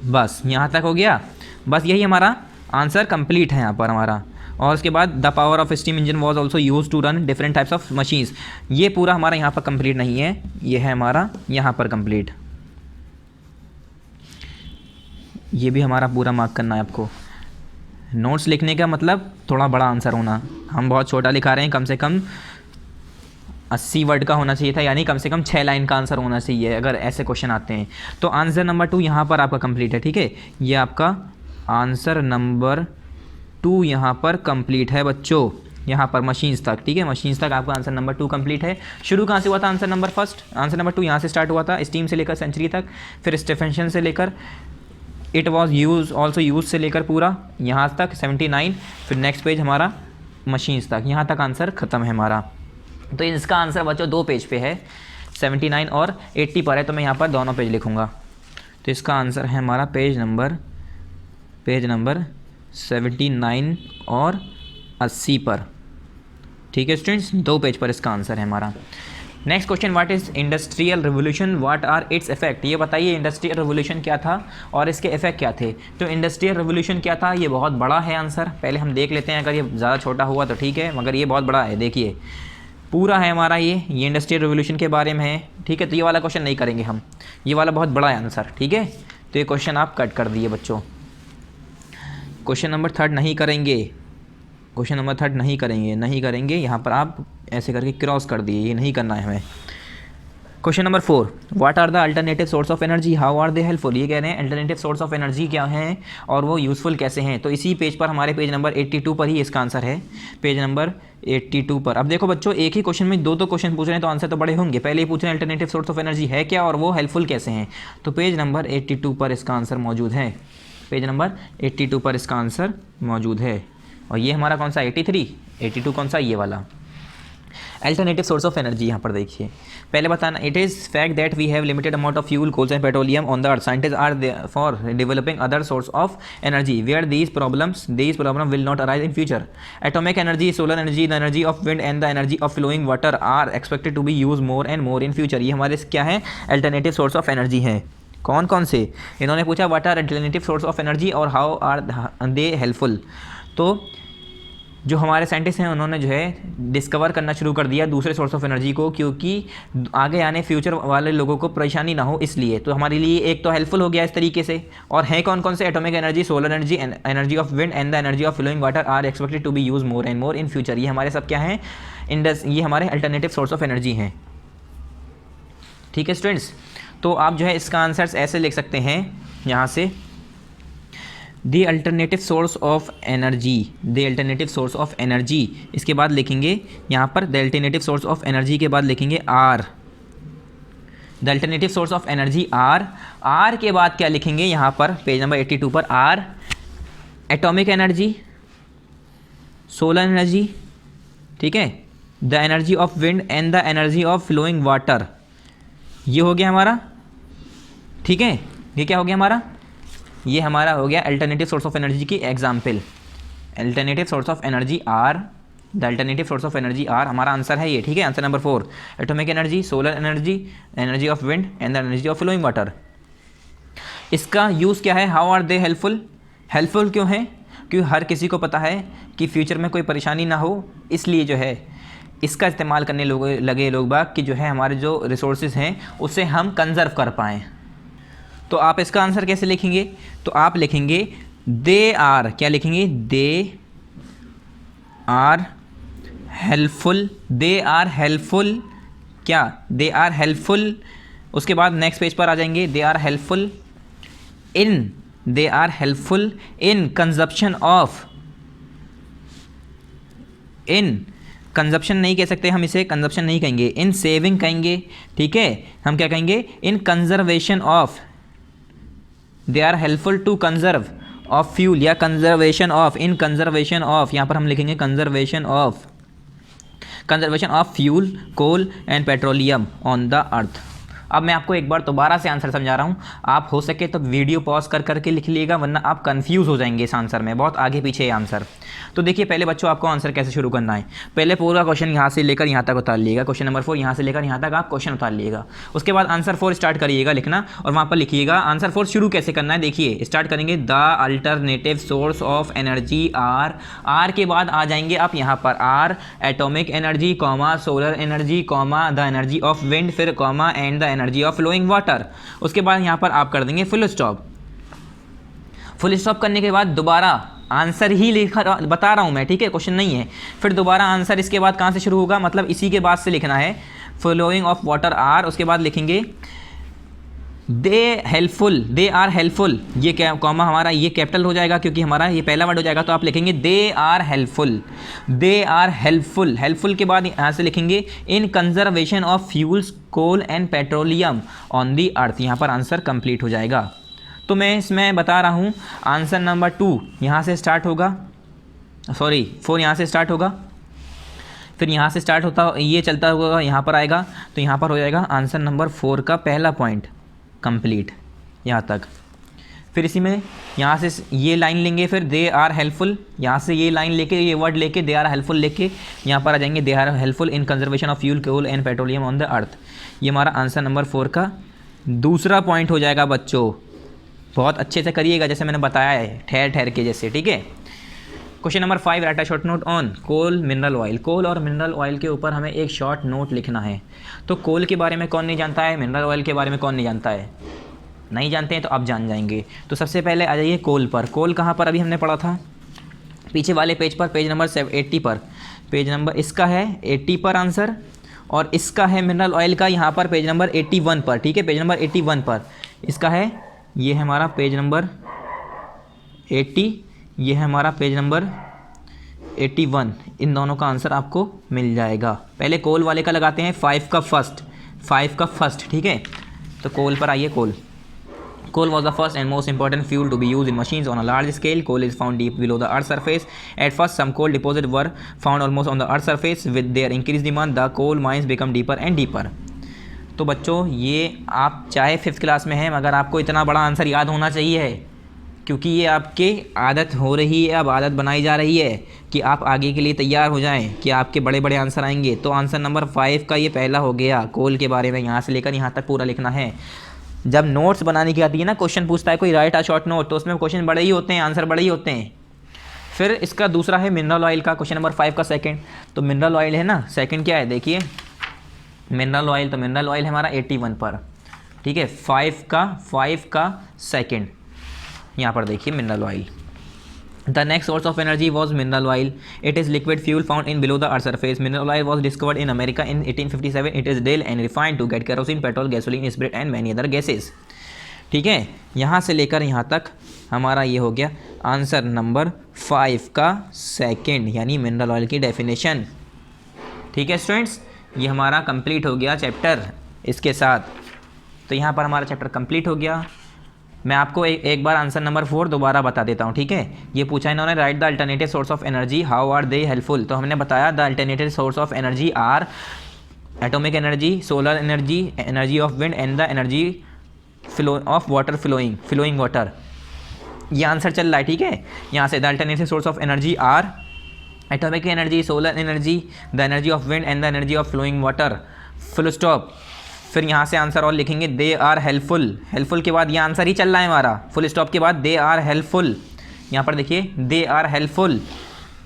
बस यहाँ तक हो गया, बस यही हमारा आंसर कंप्लीट है यहाँ पर हमारा। और उसके बाद the power of steam engine was also used to run different types of machines, ये पूरा हमारा यहाँ पर कंप्लीट नहीं है, ये है हमारा यहाँ पर कंप्लीट, ये भी हमारा पूरा मार्क करना है आपको। नोट्स लिखने का मतलब थोड़ा बड़ा आंसर होना, हम बहुत छोटा लिखा रहे हैं, कम से कम 80 वर्ड का होना चाहिए था, यानी कम से कम 6 लाइन का आंसर होना चाहिए अगर ऐसे क्वेश्चन आते हैं। तो आंसर नंबर 2 यहाँ पर आपका कंप्लीट है, ठीक है, ये आपका आंसर नंबर 2 यहाँ पर कंप्लीट है बच्चों, यहाँ पर मशीन्स तक, ठीक है, मशीन्स तक आपका आंसर नंबर 2 कंप्लीट है। शुरू कहाँ से हुआ था answer number first, answer number 2 यहाँ से स्टार्ट हुआ था, स्टीम से लेकर सेंचुरी तक, फिर स्टीफेंसन से लेकर it was use also use से लेकर पूरा यहाँ तक 79, फिर नेक्स्ट पेज हमारा मशीन्स तक, यहाँ तक आंसर ख़त्म है हमारा। तो इसका आंसर बच्चों 2 पेज पे है, 79 और 80 पर है, तो मैं यहाँ पर दोनों पेज लिखूँगा। तो इसका आंसर है हमारा पेज नंबर 79 और 80 पर। ठीक है स्टूडेंट्स, 2 पेज पर इसका आंसर है हमारा। Next question, what is industrial revolution, what are its effect. ये बताइए इंडस्ट्रियल रिवोल्यूशन क्या था और इसके इफेक्ट क्या थे। तो इंडस्ट्रियल रिवोल्यूशन क्या था, ये बहुत बड़ा है आंसर, पहले हम देख लेते हैं। अगर ये ज़्यादा छोटा हुआ तो ठीक है, मगर ये बहुत बड़ा है। देखिए पूरा है हमारा, ये इंडस्ट्रियल रिवोल्यूशन के बारे में है। ठीक है, तो ये वाला क्वेश्चन नहीं करेंगे हम, ये वाला बहुत बड़ा है आंसर। ठीक है, तो ये क्वेश्चन आप कट कर दिए बच्चों। क्वेश्चन नंबर 3 नहीं करेंगे, क्वेश्चन नंबर 3 नहीं करेंगे। यहाँ पर आप ऐसे करके क्रॉस कर दिए, ये नहीं करना है हमें। Question number 4, what are the alternative source of energy, how are they helpful. ये कह रहे हैं अल्टरनेटिव सोर्स ऑफ एनर्जी क्या हैं और वो यूज़फुल कैसे हैं। तो इसी पेज पर, हमारे पेज नंबर 82 पर ही इसका आंसर है, पेज नंबर 82 पर। अब देखो बच्चों, एक ही क्वेश्चन में दो क्वेश्चन पूछ रहे हैं तो आंसर तो बड़े होंगे। पहले ही पूछ रहे हैं अल्टरनेटिव सोर्स ऑफ एनर्जी है क्या और वो हेल्पफुल कैसे हैं। तो पेज नंबर 82 पर इसका आंसर मौजूद है, पेज नंबर 82 पर इसका आंसर मौजूद है। और ये हमारा कौन सा 82 कौन सा, ये वाला अल्टरनेटिव सोर्स ऑफ एनर्जी। यहाँ पर देखिए, पहले बताना, it is fact that we have limited amount of fuel, coals and petroleum on the earth. Scientist are for developing other source of energy where these problem will not arise in future. Atomic energy, solar energy, the energy of wind and the energy of flowing water are expected to be use more and more in future. ये हमारे क्या है, alternative source of energy हैं। कौन कौन से, इन्होंने पूछा what are alternative source of energy और हाउ आर दे हेल्पफुल। तो जो हमारे साइंटिस्ट हैं उन्होंने जो है डिस्कवर करना शुरू कर दिया दूसरे सोर्स ऑफ एनर्जी को, क्योंकि आगे आने फ्यूचर वाले लोगों को परेशानी ना हो इसलिए। तो हमारे लिए एक तो हेल्पफुल हो गया इस तरीके से। और है कौन कौन से, atomic energy, solar energy, energy of wind and the energy of flowing water are expected to be use more and more in future. ये हमारे सब क्या हैं, ये हमारे अल्टरनेटिव सोर्स ऑफ एनर्जी हैं। ठीक है स्टूडेंट्स, तो आप जो है इसका आंसर ऐसे लिख सकते हैं यहाँ से, the alternative source of energy, the alternative source of energy. इसके बाद लिखेंगे यहाँ पर the alternative source of energy के बाद लिखेंगे are, the alternative source of energy are. Are के बाद क्या लिखेंगे यहाँ पर पेज नंबर 82 पर, are atomic energy, solar energy, ठीक है, the energy of wind and the energy of flowing water. ये हो गया हमारा, ठीक है, ये क्या हो गया हमारा, ये हमारा हो गया अल्टरनेटिव सोर्स ऑफ एनर्जी की example. Alternative source of energy are, the alternative source of energy are हमारा आंसर है ये। ठीक है, answer number 4, atomic energy, solar energy, energy of wind and the energy of flowing water. इसका use क्या है, how are they helpful. Helpful क्यों है, क्योंकि हर किसी को पता है कि फ्यूचर में कोई परेशानी ना हो, इसलिए जो है इसका इस्तेमाल करने लगे लोग बाग कि जो है हमारे जो रिसोर्सेज हैं उसे हम कंजर्व कर पाएँ। तो आप इसका आंसर कैसे लिखेंगे, तो आप लिखेंगे दे आर, क्या लिखेंगे, they are helpful, they are helpful, क्या, दे आर हेल्पफुल। उसके बाद नेक्स्ट पेज पर आ जाएंगे, they are helpful in, they are helpful in consumption of, in consumption नहीं कह सकते हम, इसे कंजप्शन नहीं कहेंगे, इन सेविंग कहेंगे। ठीक है, हम क्या कहेंगे, in conservation of, they are helpful to conserve of fuel या conservation of, in conservation of, यहाँ पर हम लिखेंगे conservation of fuel, coal and petroleum on the earth. अब मैं आपको एक बार दोबारा से आंसर समझा रहा हूँ, आप हो सके तो वीडियो पॉज कर करके लिख लीजिएगा, वरना आप कंफ्यूज हो जाएंगे इस आंसर में, बहुत आगे पीछे है आंसर। तो देखिए पहले बच्चों आपको आंसर कैसे शुरू करना है, पहले पूरा क्वेश्चन यहाँ से लेकर यहाँ तक उतार लीजिएगा, क्वेश्चन नंबर 4 यहाँ से लेकर यहाँ तक आप क्वेश्चन उतार लीजिएगा। उसके बाद आंसर 4 स्टार्ट करिएगा लिखना और वहाँ पर लिखिएगा आंसर 4 शुरू कैसे करना है। देखिए स्टार्ट करेंगे the alternative source of energy are के बाद आ जाएंगे आप यहाँ पर are atomic energy, comma solar energy, comma the energy of wind, फिर comma and the energy of flowing water. उसके बाद यहाँ पर आप कर देंगे फुल स्टॉप। फुल स्टॉप करने के बाद दोबारा आंसर ही लिखा बता रहा हूँ मैं, ठीक है, क्वेश्चन नहीं है। फिर दोबारा आंसर इसके बाद कहाँ से शुरू होगा, मतलब इसी के बाद से लिखना है फ्लोइंग ऑफ वाटर आर। उसके बाद लिखेंगे दे हेल्पफुल, दे आर हेल्पफुल, ये क्या कॉमा हमारा ये कैपिटल हो जाएगा क्योंकि हमारा ये पहला वर्ड हो जाएगा, तो आप लिखेंगे they are helpful, they are helpful. Helpful के बाद यहाँ से लिखेंगे in conservation of fuels, coal and petroleum on the earth. यहाँ पर आंसर कंप्लीट हो जाएगा। तो मैं इसमें बता रहा हूँ आंसर नंबर 2 यहाँ से स्टार्ट होगा, सॉरी 4 यहाँ से स्टार्ट होगा, फिर यहाँ से स्टार्ट होता ये चलता हुआ यहाँ पर आएगा, तो यहाँ पर हो जाएगा आंसर नंबर 4 का पहला पॉइंट कंप्लीट यहाँ तक। फिर इसी में यहाँ से ये लाइन लेंगे, फिर दे आर हेल्पफुल, यहाँ से ये लाइन लेके ये वर्ड लेके दे आर हेल्पफुल लेके यहाँ पर आ जाएंगे, they are helpful in conservation of fuel coal and petroleum on the earth. ये हमारा आंसर नंबर 4 का दूसरा पॉइंट हो जाएगा बच्चों। बहुत अच्छे से करिएगा जैसे मैंने बताया है, ठहर ठहर के जैसे, ठीक है। Question number 5, write a short note on coal mineral oil. Coal और मिनरल ऑयल के ऊपर हमें एक शॉर्ट नोट लिखना है। तो कोल के बारे में कौन नहीं जानता है, मिनरल ऑयल के बारे में कौन नहीं जानता है? नहीं जानते हैं तो अब जान जाएंगे। तो सबसे पहले आ जाइए कोल पर। कोल कहाँ पर अभी हमने पढ़ा था? पीछे वाले पेज पर, पेज नंबर 80 पर। पेज नंबर इसका है 80 पर आंसर, और इसका है मिनरल ऑयल का यहाँ पर पेज नंबर 81 पर, ठीक है, पेज नंबर 81 पर इसका है। ये है हमारा पेज नंबर 80, ये है हमारा पेज नंबर 81। इन दोनों का आंसर आपको मिल जाएगा। पहले कोल वाले का लगाते हैं 5 का फर्स्ट, ठीक है। तो कोल पर आइए। Coal was the first and most important fuel to be used in machines on a large scale. Coal is found deep below the Earth's surface. At first, some coal deposits were found almost on the Earth's surface. With their increased demand, the coal mines become deeper and deeper. तो बच्चों ये आप चाहे 5th class में हैं, मगर आपको इतना बड़ा आंसर याद होना चाहिए, क्योंकि ये आपके आदत हो रही है, अब आदत बनाई जा रही है कि आप आगे के लिए तैयार हो जाएं कि आपके बड़े बड़े आंसर आएंगे। तो आंसर नंबर 5 का ये पहला हो गया। कोल के बारे में यहाँ से लेकर यहाँ तक पूरा लिखना है। जब नोट्स बनाने की आती है ना, क्वेश्चन पूछता है कोई राइट अ शॉर्ट नोट, तो उसमें क्वेश्चन बड़े ही होते हैं, आंसर बड़े ही होते हैं। फिर इसका दूसरा है मिनरल ऑयल का, क्वेश्चन नंबर 5 का सेकंड। तो मिनरल ऑयल है ना, सेकंड क्या है देखिए, मिनरल ऑयल। तो मिनरल ऑयल है हमारा 81 पर, ठीक है। 5 का सेकंड यहाँ पर देखिए mineral oil. The next source of energy was mineral oil. It is liquid fuel found in below the earth's surface. Mineral oil was discovered in America in 1857. It is drilled and refined to get kerosene, petrol, gasoline, spirit and many other gases. ठीक है, यहाँ से लेकर यहाँ तक हमारा ये हो गया आंसर नंबर 5 का सेकंड, यानी मिनरल ऑयल की डेफिनेशन। ठीक है स्टूडेंट्स, ये हमारा कंप्लीट हो गया चैप्टर इसके साथ। तो यहाँ पर हमारा चैप्टर कंप्लीट हो गया। मैं आपको एक बार आंसर नंबर 4 दोबारा बता देता हूँ, ठीक है। ये पूछा इन्होंने, right the alternative source of energy, how are they helpful. तो हमने बताया the alternative source of energy are atomic energy, solar energy, energy of wind and the energy of water flowing water. ये आंसर चल रहा है, ठीक है। यहाँ से the alternative source of energy are atomic energy, solar energy, the energy of wind and the energy of flowing water, full stop. फिर यहाँ से आंसर और लिखेंगे, दे आर हेल्पफुल के बाद ये आंसर ही चल रहा है हमारा, फुल स्टॉप के बाद दे आर हेल्पफुल। यहाँ पर देखिए, they are helpful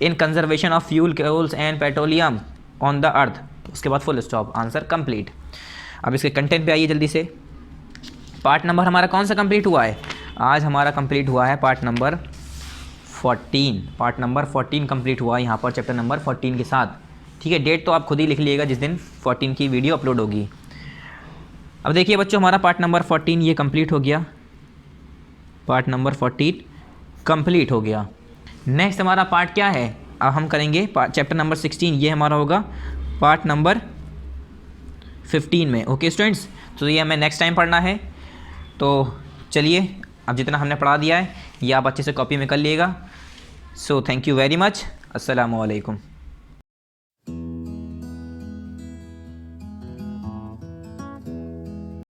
in conservation of fuel coals and petroleum on the earth, उसके बाद फुल स्टॉप, आंसर कंप्लीट। अब इसके कंटेंट पे आइए जल्दी से। पार्ट नंबर हमारा कौन सा कंप्लीट हुआ है? आज हमारा कंप्लीट हुआ है part number 14। Part number 14 complete हुआ है यहाँ पर चैप्टर नंबर 14 के साथ, ठीक है। डेट तो आप खुद ही लिख लीजिएगा जिस दिन 14 की वीडियो अपलोड होगी। अब देखिए बच्चों, हमारा पार्ट नंबर 14 ये कंप्लीट हो गया, पार्ट नंबर 14 कंप्लीट हो गया। नेक्स्ट हमारा पार्ट क्या है, अब हम करेंगे चैप्टर नंबर 16, ये हमारा होगा पार्ट नंबर 15 में। ओके स्टूडेंट्स, तो ये हमें नेक्स्ट टाइम पढ़ना है। तो चलिए, अब जितना हमने पढ़ा दिया है ये आप अच्छे से कॉपी में कर लीजिएगा। So thank you very much, अस्सलामु अलैकुम।